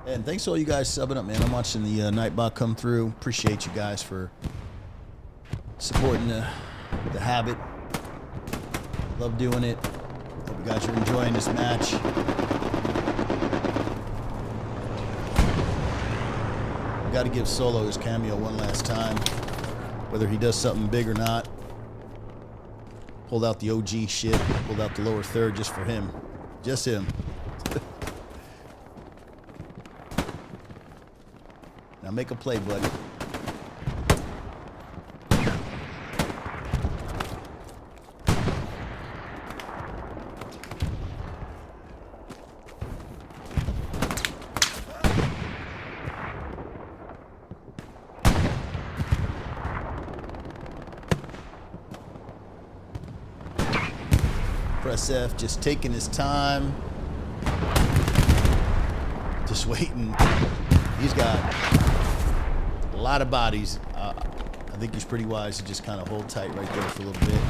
And thanks to all you guys subbing up, man. I'm watching the Nightbot come through. Appreciate you guys for supporting the habit. Love doing it. Hope you guys are enjoying this match. got to give Solo his cameo one last time, whether he does something big or not. Pulled out the OG shit, pulled out the lower third just for him. Just him. Now make a play, buddy. Press F, just taking his time. Just waiting. He's got a lot of bodies. I think he's pretty wise to just kind of hold tight right there for a little bit.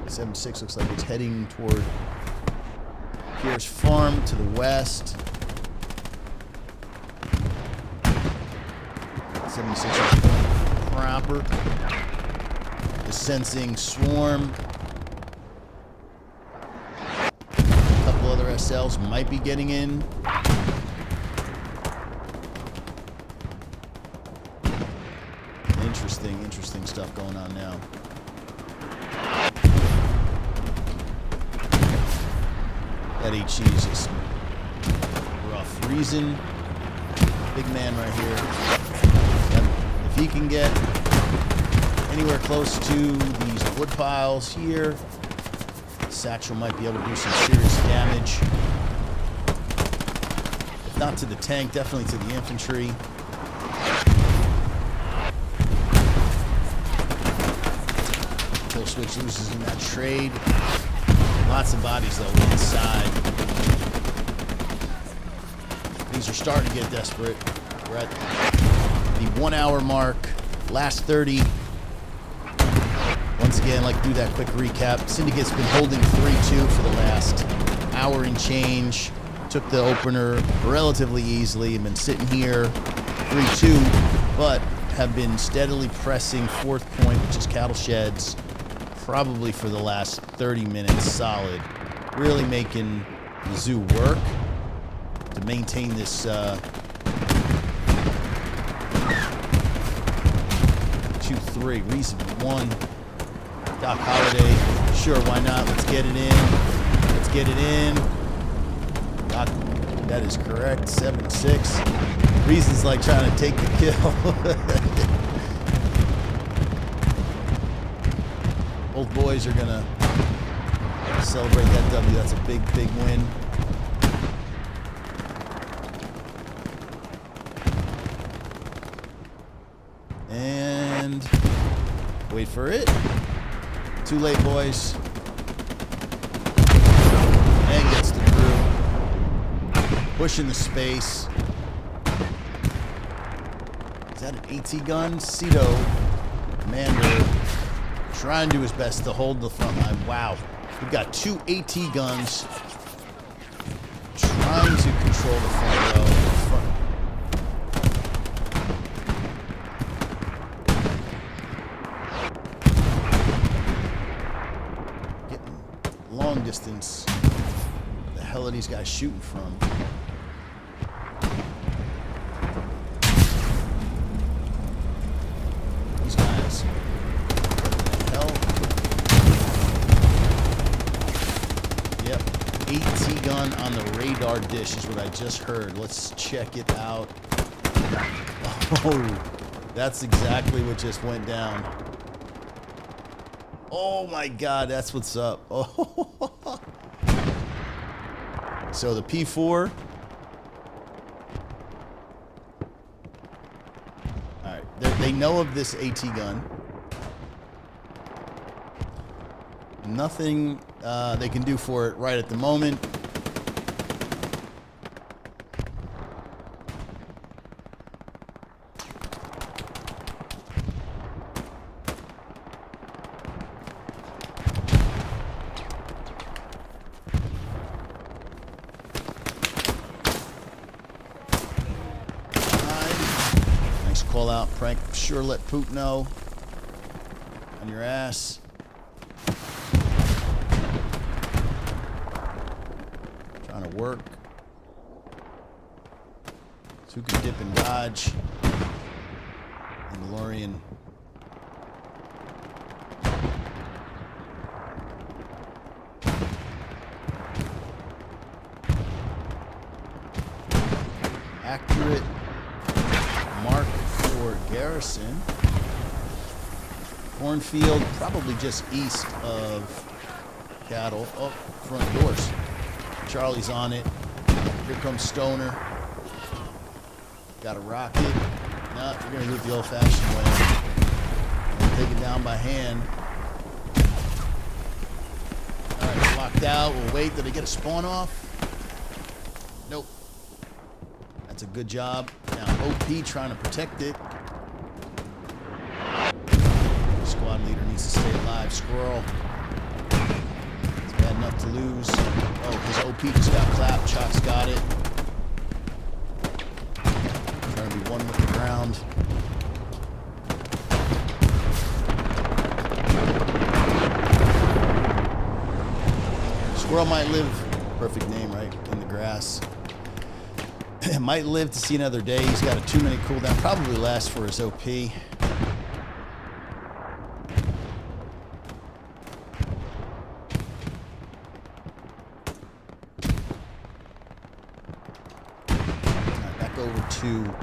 7-6 looks like it's heading toward Pierce Farm to the west. 76 is proper. The sensing swarm. A couple other SLs might be getting in. Interesting stuff going on now. That HE is just rough. Reason, big man right here. If he can get anywhere close to these wood piles here, Satchel might be able to do some serious damage. If not to the tank, definitely to the infantry. Kill switch loses in that trade. Lots of bodies though inside. These are starting to get desperate. We're at the 1 hour mark. Last 30. Once again, like to do that quick recap. Syndicate's been holding 3-2 for the last hour and change. Took the opener relatively easily and been sitting here 3-2, but have been steadily pressing fourth point, which is cattle sheds, probably for the last 30 minutes solid. Really making the zoo work to maintain this 2-3. Reason one. Doc Holiday, sure, why not? Let's get it in. Let's get it in. Doc, that is correct. 7-6. Reason's like trying to take the kill. Both boys are gonna celebrate that W. That's a big, big win. And wait for it. Too late, boys. And gets the crew. Pushing the space. Is that an AT gun? Cito, Commander, trying to do his best to hold the front line. Wow. We've got 2 AT guns trying to control the front row. Long distance. Where the hell are these guys shooting from? These guys. What the hell? Yep. AT gun on the radar dish is what I just heard. Let's check it out. Oh, that's exactly what just went down. Oh my God, that's what's up. Oh. So the P4. All right, they know of this AT gun. Nothing they can do for it right at the moment. Call out, prank, sure let Poot know. On your ass. Trying to work. Who can dip and dodge. Mandalorian. Accurate mark for Garrison. Cornfield, probably just east of Cattle. Oh, front doors. Charlie's on it. Here comes Stoner. Got a rocket. No, we're going to do it the old-fashioned way. Take it down by hand. All right, it's locked out. We'll wait. Did they get a spawn off? Nope. That's a good job. Now, OP trying to protect it. Squad leader needs to stay alive. Squirrel. It's bad enough to lose. Oh, his OP just got clapped. Chalk's got it. Trying to be one with the ground. Squirrel might live, perfect name, right? In the grass. Might live to see another day. He's got a 2-minute cooldown. Probably lasts for his OP. Back over to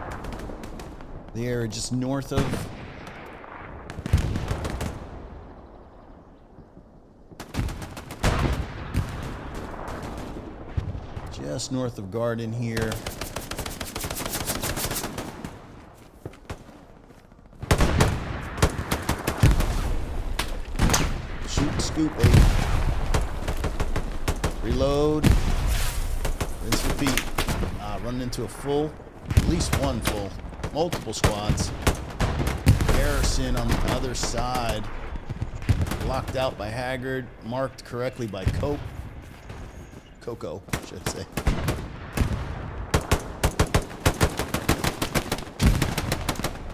the area just north of Garden here. Shoot and scoop, baby. Reload. Rinse, repeat. Running into a full, at least one full, multiple squads. Garrison on the other side. Locked out by Haggard. Marked correctly by Coco, should say.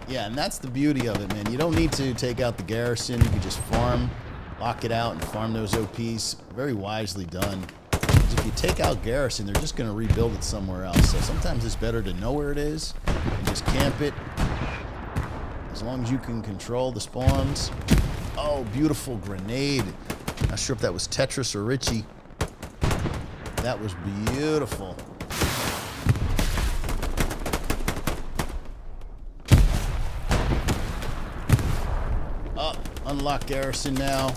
Yeah, and that's the beauty of it, man. You don't need to take out the Garrison. You can just farm, lock it out, and farm those OPs. Very wisely done. Because if you take out Garrison, they're just going to rebuild it somewhere else. So sometimes it's better to know where it is and just camp it. As long as you can control the spawns. Oh, beautiful grenade. Not sure if that was Tetris or Richie. That was beautiful. Up, unlock Garrison now.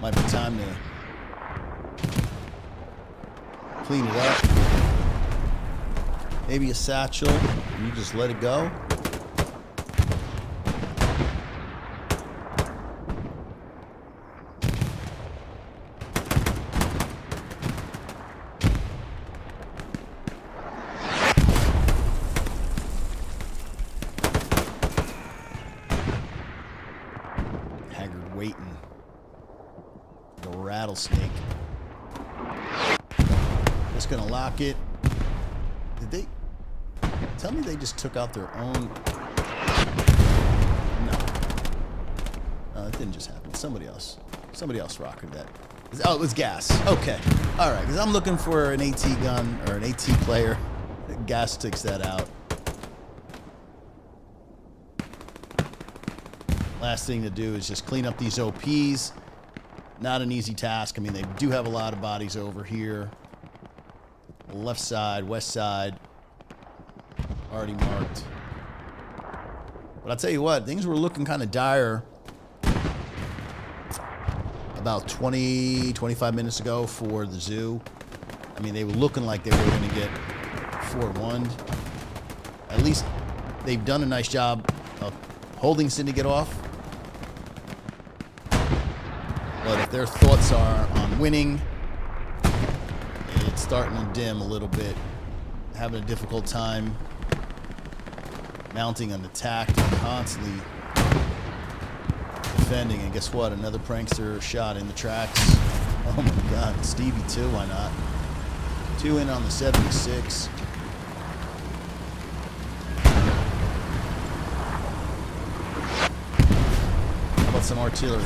Might be time to clean it up. Maybe a satchel, and you just let it go. Haggard waiting. The rattlesnake. Just gonna lock it. Did they tell me they just took out their own? No, that didn't just happen. Somebody else rocketed that. Oh, it was gas. Okay, all right. Because I'm looking for an AT gun or an AT player. Gas takes that out. Last thing to do is just clean up these OPs. Not an easy task. I mean, they do have a lot of bodies over here. Left side, west side, already marked. But I'll tell you what, things were looking kind of dire about 25 minutes ago for the zoo. I mean, they were looking like they were going to get 4-1'd. At least they've done a nice job of holding Syndicate off. But if their thoughts are on winning, it's starting to dim a little bit. Having a difficult time mounting an attack, constantly defending. And guess what? Another prankster shot in the tracks. Oh my God, Stevie too, why not? 2 in on the 76. some artillery.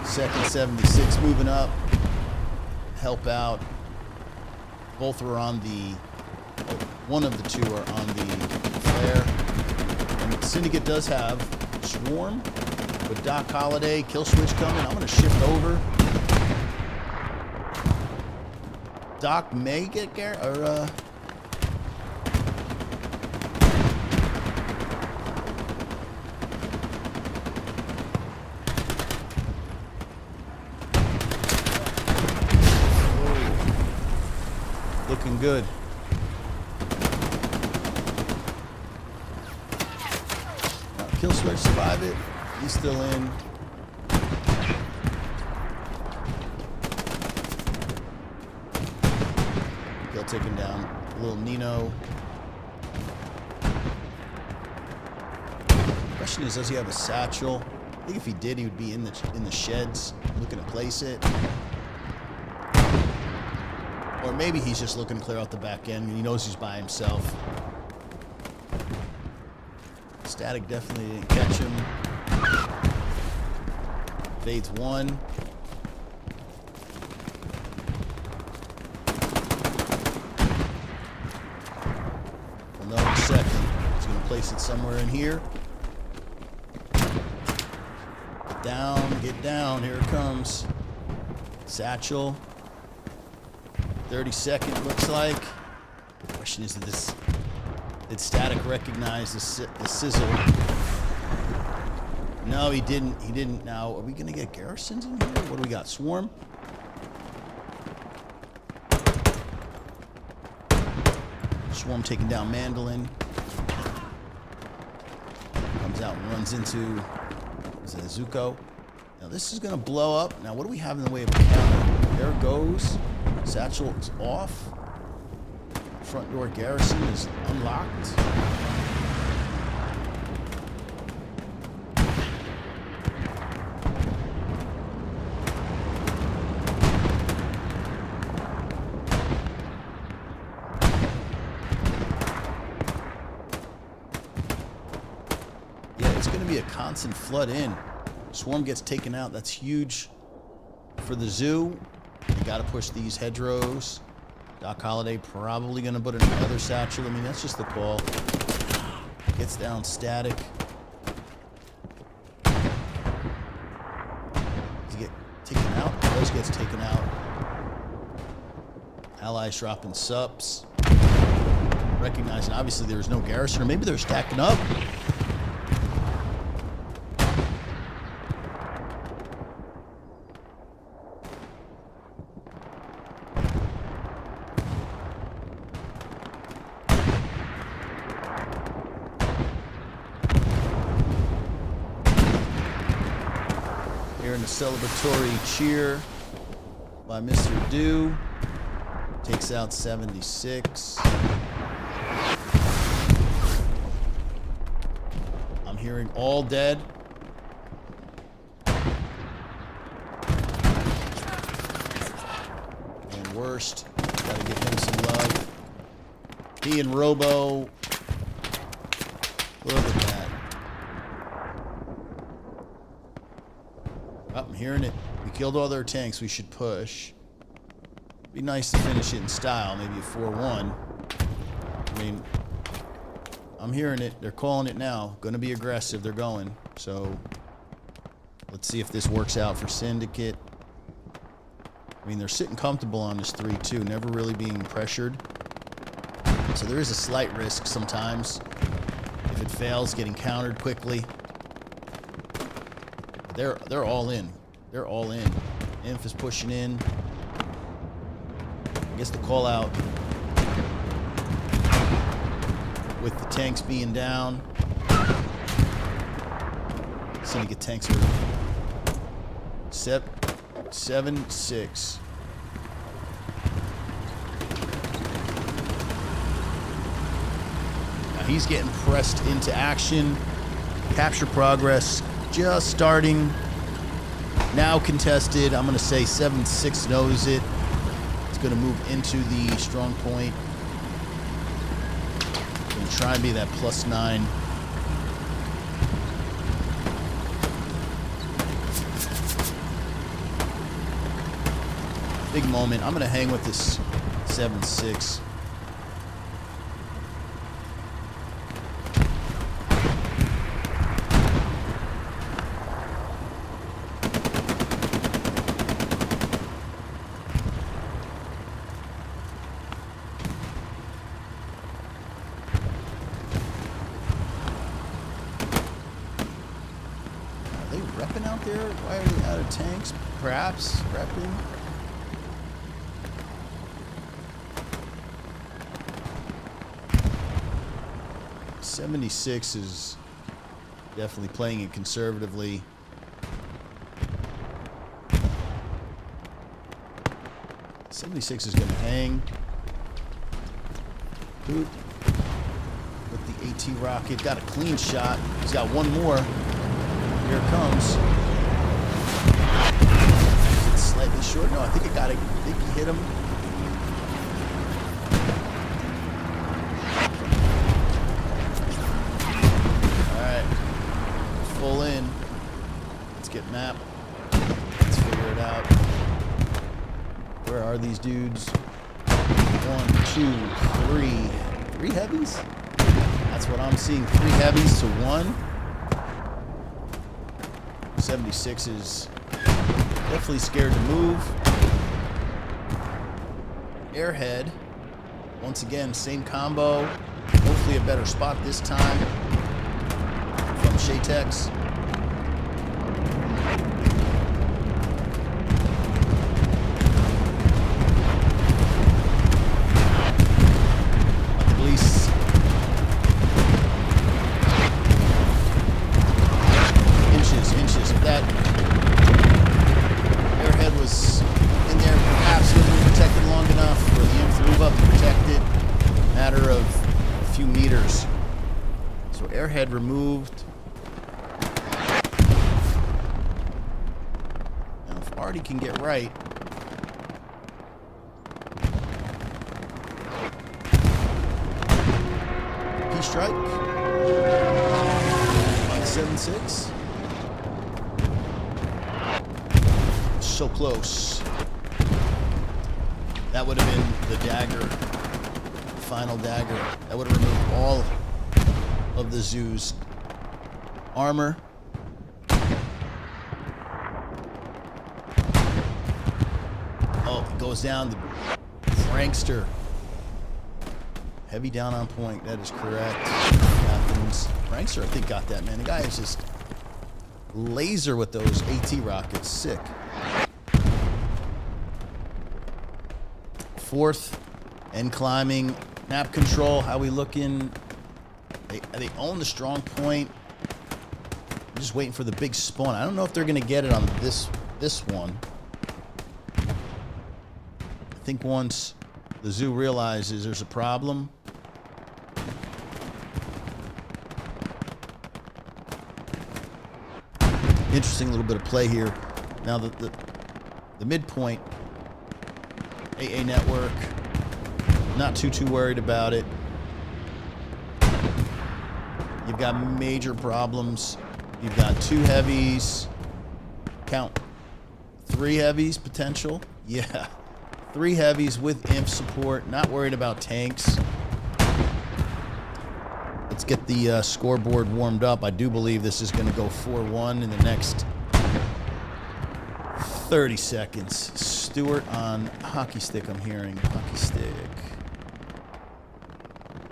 Second 76 moving up. Help out. Both are on the... one of the two are on the flare. And Syndicate does have Swarm with Doc Holliday. Kill switch coming. I'm going to shift over. Doc may get looking good. Kill switch, survive it. He's still in. Kill taken down. Little Nino. Question is, does he have a satchel? I think if he did, he would be in the sheds looking to place it. Or maybe he's just looking to clear out the back end. He knows he's by himself. Static definitely didn't catch him. Fades one. Another second. He's going to place it somewhere in here. Get down, get down. Here it comes. Satchel. 30-second looks like. The question is, did Static recognize the sizzle? No, he didn't. He didn't. Now, are we going to get garrisons in here? What do we got? Swarm? Swarm taking down Mandolin. Comes out and runs into Zuko. Now, this is going to blow up. Now, what do we have in the way of a counter? There it goes. Satchel is off. Front door garrison is unlocked. Yeah, it's going to be a constant flood in. Swarm gets taken out. That's huge for the zoo. You got to push these hedgerows. Doc Holliday probably going to put another satchel. I mean, that's just the call. Gets down Static. Does he get taken out? Those gets taken out. Allies dropping subs. Recognizing, obviously, there's no garrison, or maybe they're stacking up. Hearing the celebratory cheer by Mr. Dew. Takes out 76. I'm hearing all dead. And worst, gotta give him some love. He and Robo. Look at that. Oh, I'm hearing it. We killed all their tanks. We should push. Be nice to finish it in style. Maybe a 4-1. I mean, I'm hearing it. They're calling it now. Going to be aggressive. They're going. So, let's see if this works out for Syndicate. I mean, they're sitting comfortable on this 3-2. Never really being pressured. So there is a slight risk sometimes. If it fails, getting countered quickly. They're all in. They're all in. Inf is pushing in. Gets the call out with the tanks being down. Syndicate tanks are 7-6. Now he's getting pressed into action. Capture progress just starting. Now contested. I'm going to say 7-6 knows it. Going to move into the strong point. Going to and try and be that +9. Big moment. I'm going to hang with this 7-6. Are they repping out there? Why are they out of tanks? Perhaps repping. '76 is definitely playing it conservatively. '76 is going to hang. Boop. With the AT rocket. Got a clean shot. He's got one more. Here it comes. It's slightly short. No, I think I think he hit him. Full in. Let's get map. Let's figure it out. Where are these dudes? 1, 2, 3. 3 heavies? That's what I'm seeing. 3 heavies to 1. 76 is definitely scared to move. Airhead. Once again, same combo. Hopefully a better spot this time. Shatex. Police. Inches. If that airhead was in there, perhaps it wasn't protected long enough for the imp to move up to protect it. Matter of a few meters. So airhead removed. Artie can get right. P-strike. On 7-6. So close. That would have been the dagger. Final dagger. That would have removed all of the Zoo's armor. Goes down the Frankster. Heavy down on point. That is correct. Frankster, I think, got that, man. The guy is just laser with those AT rockets. Sick. 4th and climbing. Map control. How we looking? They own the strong point. I'm just waiting for the big spawn. I don't know if they're going to get it on this one. I think once the Zoo realizes there's a problem, interesting little bit of play here. Now the midpoint, AA network, not too worried about it. You've got major problems. You've got 2 heavies. Count 3 heavies potential. Yeah. 3 heavies with imp support. Not worried about tanks. Let's get the scoreboard warmed up. I do believe this is going to go 4-1 in the next 30 seconds. Stewart on hockey stick, I'm hearing. Hockey stick.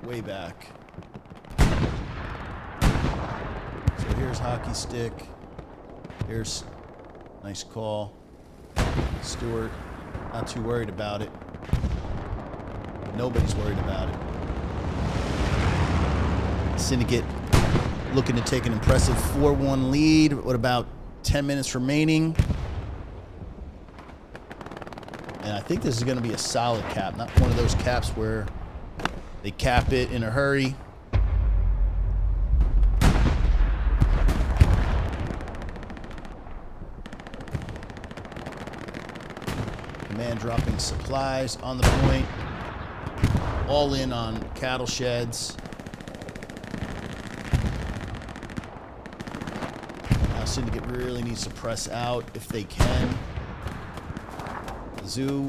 Way back. So here's hockey stick. Here's nice call. Stewart. Not too worried about it. Nobody's worried about it. Syndicate looking to take an impressive 4-1 lead with about 10 minutes remaining. And I think this is going to be a solid cap, not one of those caps where they cap it in a hurry. Command dropping supplies on the point. All in on cattle sheds. Syndicate really needs to press out if they can. Zoo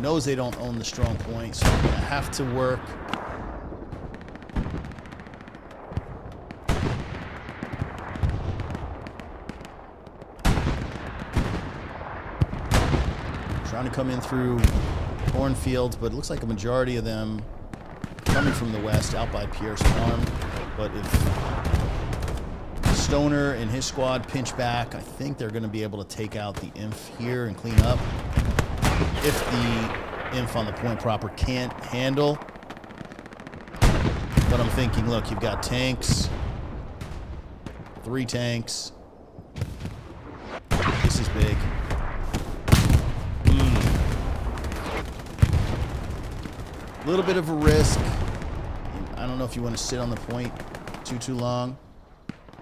knows they don't own the strong point, so they're going to have to work. Trying to come in through cornfields, but it looks like a majority of them coming from the west, out by Pierre's farm. But if Stoner and his squad pinch back, I think they're going to be able to take out the Inf here and clean up. If the Inf on the point proper can't handle. But I'm thinking, look, you've got tanks. 3 tanks. This is big. A little bit of a risk. I don't know if you want to sit on the point too long,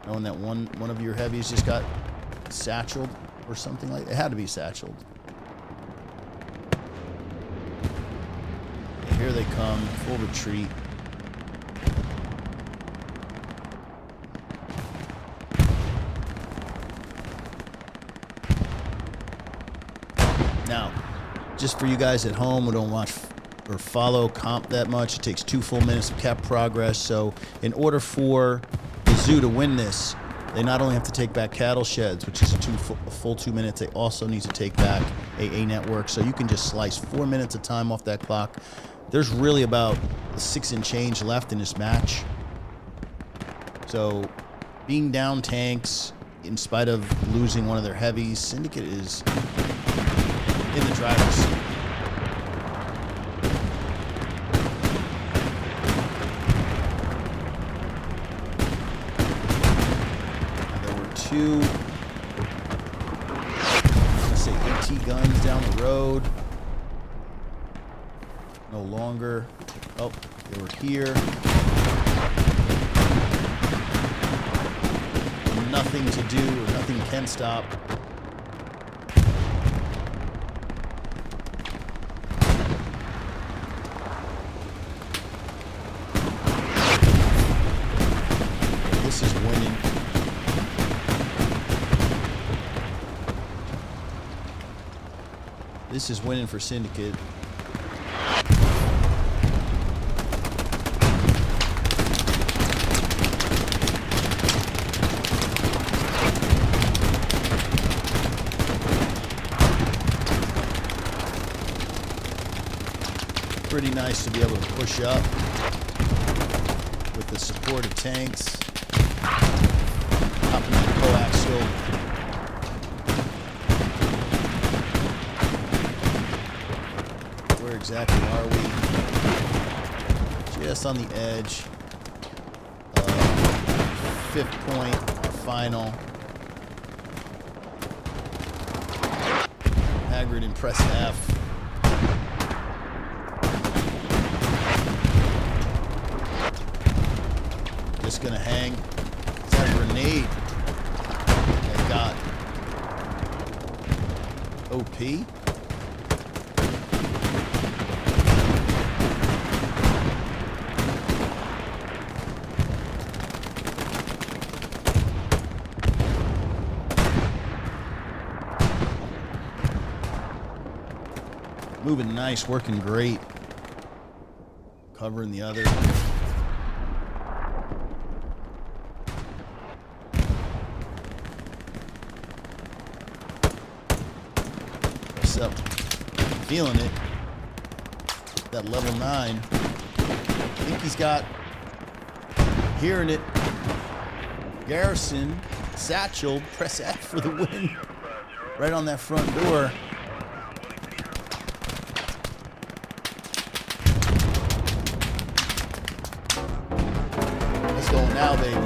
knowing that one of your heavies just got satcheled or something like that. It had to be satcheled. Here they come, full retreat. Now, just for you guys at home who don't watch or follow comp that much, it takes 2 full minutes of cap progress. So in order for the zoo to win this, they not only have to take back cattle sheds, which is a full 2 minutes, they also need to take back AA network. So you can just slice 4 minutes of time off that clock. There's really about 6 and change left in this match. So being down tanks, in spite of losing one of their heavies, Syndicate is in the driver's seat. Two, I'm gonna say AT guns down the road. No longer. Oh, they were here. Nothing to do, or nothing can stop. This is winning. This is winning for Syndicate. Pretty nice to be able to push up with the support of tanks. Hopping on the coaxial. Where exactly are we? Just on the edge of 5th point, our final. Hagrid and press F. Just gonna hang. Is that a grenade? Thank God. OP. Moving nice, working great. Covering the other. What's up? Feeling it. That level 9. I think he's got. Hearing it. Garrison, satchel, press F for the win. Right on that front door. Going now, baby.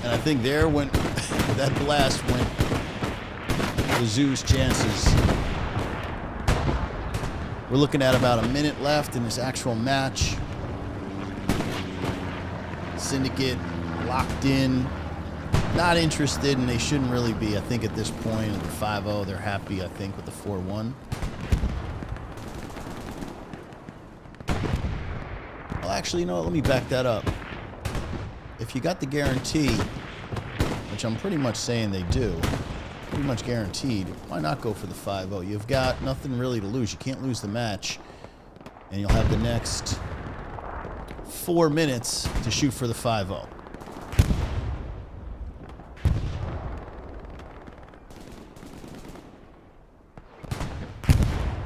And I think there went that blast went the zoo's chances. We're looking at about a minute left in this actual match. Syndicate locked in. Not interested, and they shouldn't really be. I think at this point, the 5-0, they're happy, I think, with the 4-1. Well, actually, you know what? Let me back that up. If you got the guarantee, which I'm pretty much saying they do, pretty much guaranteed, why not go for the 5-0? You've got nothing really to lose. You can't lose the match. And you'll have the next 4 minutes to shoot for the 5-0.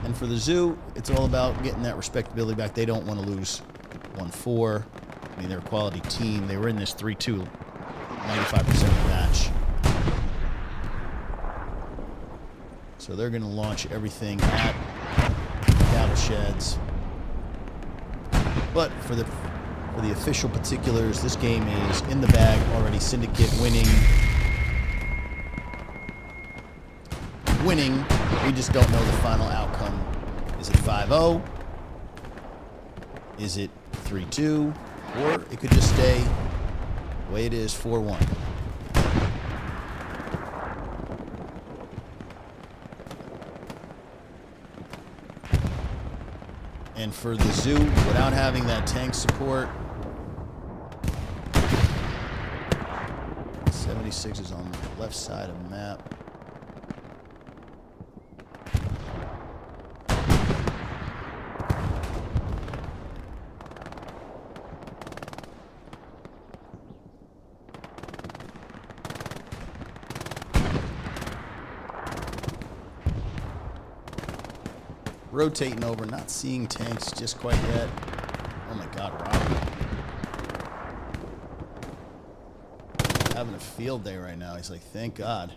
And for the Zoo, it's all about getting that respectability back. They don't want to lose 1-4. I mean, they're a quality team. They were in this 3-2 95% of the match. So they're going to launch everything at cattle sheds. But for the official particulars, this game is in the bag already. Syndicate winning. We just don't know the final outcome. Is it 5-0? Is it 3-2? Or it could just stay the way it is, 4-1. And for the Zoo, without having that tank support, 76 is on the left side of the map. Rotating over, not seeing tanks just quite yet. Oh my God, Robert. Having a field day right now. He's like, thank God.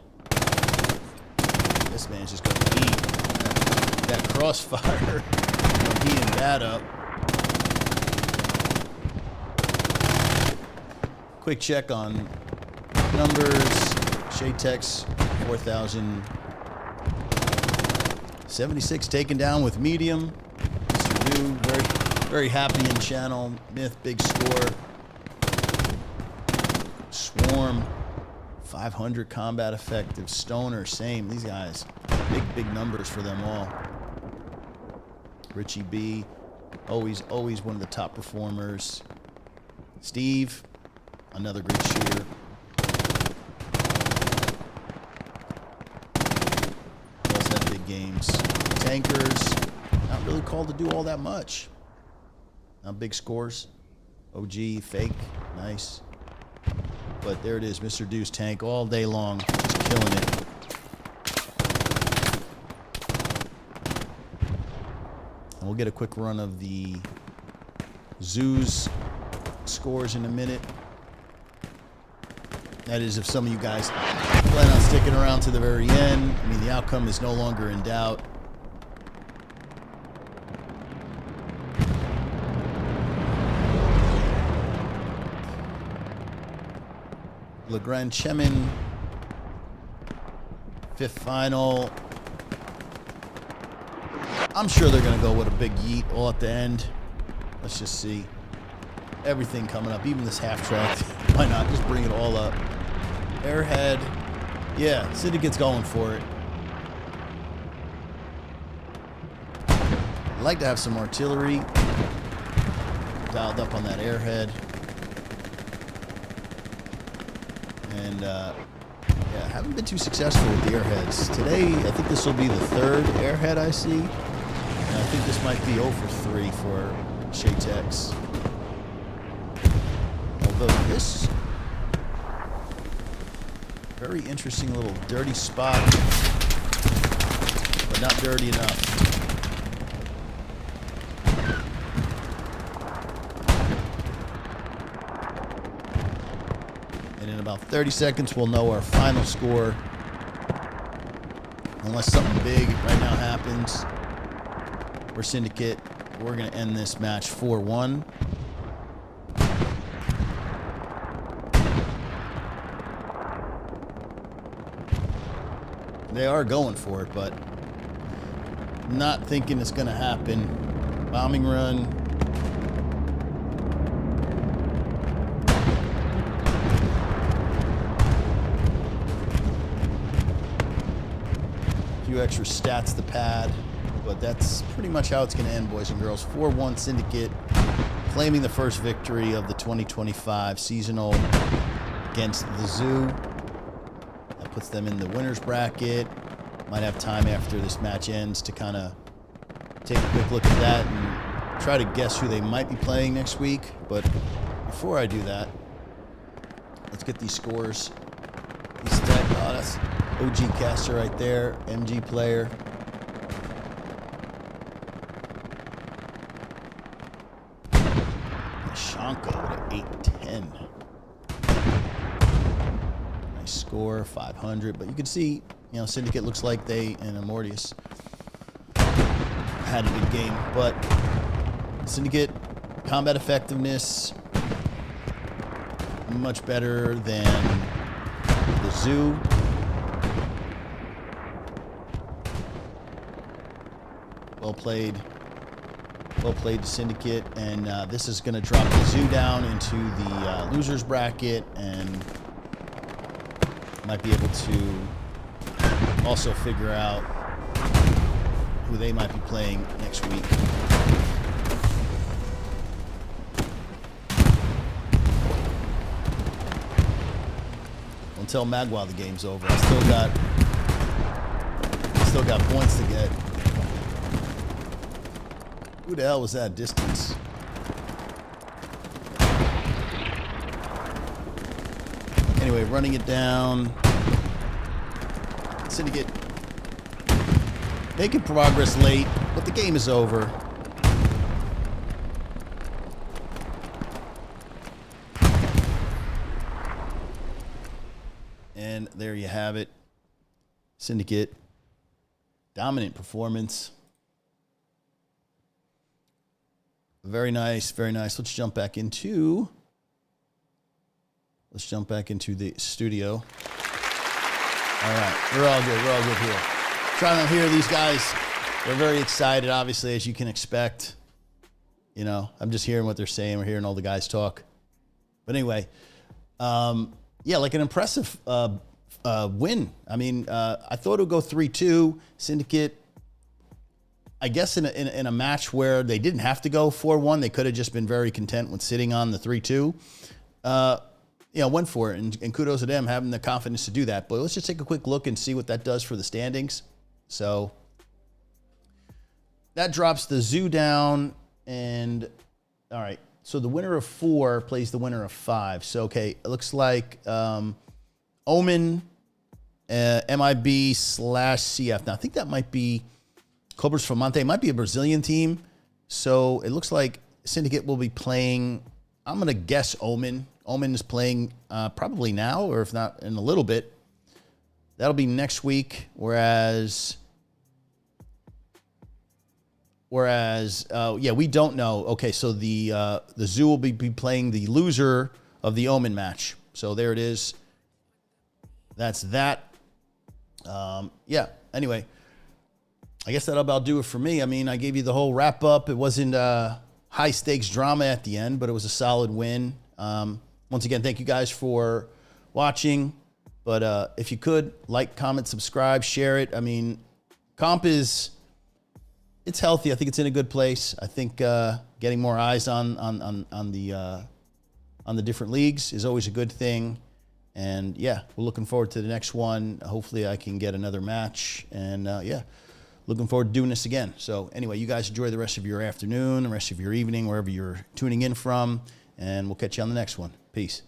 This man's just going to eat that crossfire. Heating that up. Quick check on numbers. Shaytex, 4,000. 76 taken down with medium. Mr. New, very happy in channel. Myth, big score. Swarm, 500 combat effective. Stoner, same. These guys, big numbers for them all. Richie B, always one of the top performers. Steve, another great shooter. Games. Tankers, not really called to do all that much. Not big scores. OG, fake, nice. But there it is, Mr. Deuce tank all day long, just killing it. And we'll get a quick run of the Zoo's scores in a minute. That is, if some of you guys plan on sticking around to the very end. I mean, the outcome is no longer in doubt. Legrand Chemin, 5th final. I'm sure they're going to go with a big yeet all at the end. Let's just see. Everything coming up, even this half track. Why not just bring it all up? Airhead. Yeah, Syndicate's going for it. I'd like to have some artillery dialed up on that airhead. And, yeah, haven't been too successful with the airheads. Today, I think this will be the 3rd airhead I see. And I think this might be 0 for 3 for Shaytex. Although this very interesting little dirty spot, but not dirty enough. And in about 30 seconds, we'll know our final score. Unless something big right now happens. We're Syndicate. We're going to end this match 4-1. They are going for it, but not thinking it's going to happen. Bombing run. A few extra stats to pad, but that's pretty much how it's going to end, boys and girls. 4-1 Syndicate. claiming the first victory of the 2025 seasonal against the Zoo. That puts them in the winner's bracket. Might have time after this match ends to kind of take a quick look at that and try to guess who they might be playing next week. But before I do that, let's get these scores. Oh, that's OG caster right there, MG player. Shanko at 810. Nice score, 500. But you can see, you know, Syndicate looks like they, and Immortius, had a good game. But Syndicate combat effectiveness much better than the Zoo. Well played to Syndicate, and this is going to drop the Zoo down into the losers bracket, and might be able to also figure out who they might be playing next week. Don't tell Magua the game's over. I still got points to get. Who the hell was that distance? Anyway, running it down. Syndicate making progress late, but the game is over. And there you have it. Syndicate, dominant performance. Very nice, very nice. Let's jump back into the studio. All right, we're all good here. Trying to hear these guys. They're very excited, obviously, as you can expect. You know, I'm just hearing what they're saying. We're hearing all the guys talk. But anyway, yeah, like an impressive win. I mean, I thought it would go 3-2. Syndicate, I guess in a match where they didn't have to go 4-1, they could have just been very content with sitting on the 3-2. You know, went for it, and kudos to them having the confidence to do that. But let's just take a quick look and see what that does for the standings. So that drops the Zoo down, and all right. So the winner of 4 plays the winner of 5. So okay, it looks like Omen, MIB/CF. Now I think that might be Cobras Famonte. It might be a Brazilian team. So it looks like Syndicate will be playing, I'm going to guess Omen. Omen is playing probably now, or if not in a little bit. That'll be next week. Whereas, yeah, we don't know. Okay, so the Zoo will be playing the loser of the Omen match. So there it is. That's that. Yeah, anyway. I guess that'll about do it for me. I mean, I gave you the whole wrap up. It wasn't high stakes drama at the end, but it was a solid win. Once again, thank you guys for watching. But if you could, like, comment, subscribe, share it. I mean, comp it's healthy. I think it's in a good place. I think getting more eyes on the different leagues is always a good thing. And yeah, we're looking forward to the next one. Hopefully I can get another match. And yeah, looking forward to doing this again. So anyway, you guys enjoy the rest of your afternoon, the rest of your evening, wherever you're tuning in from. And we'll catch you on the next one. Peace.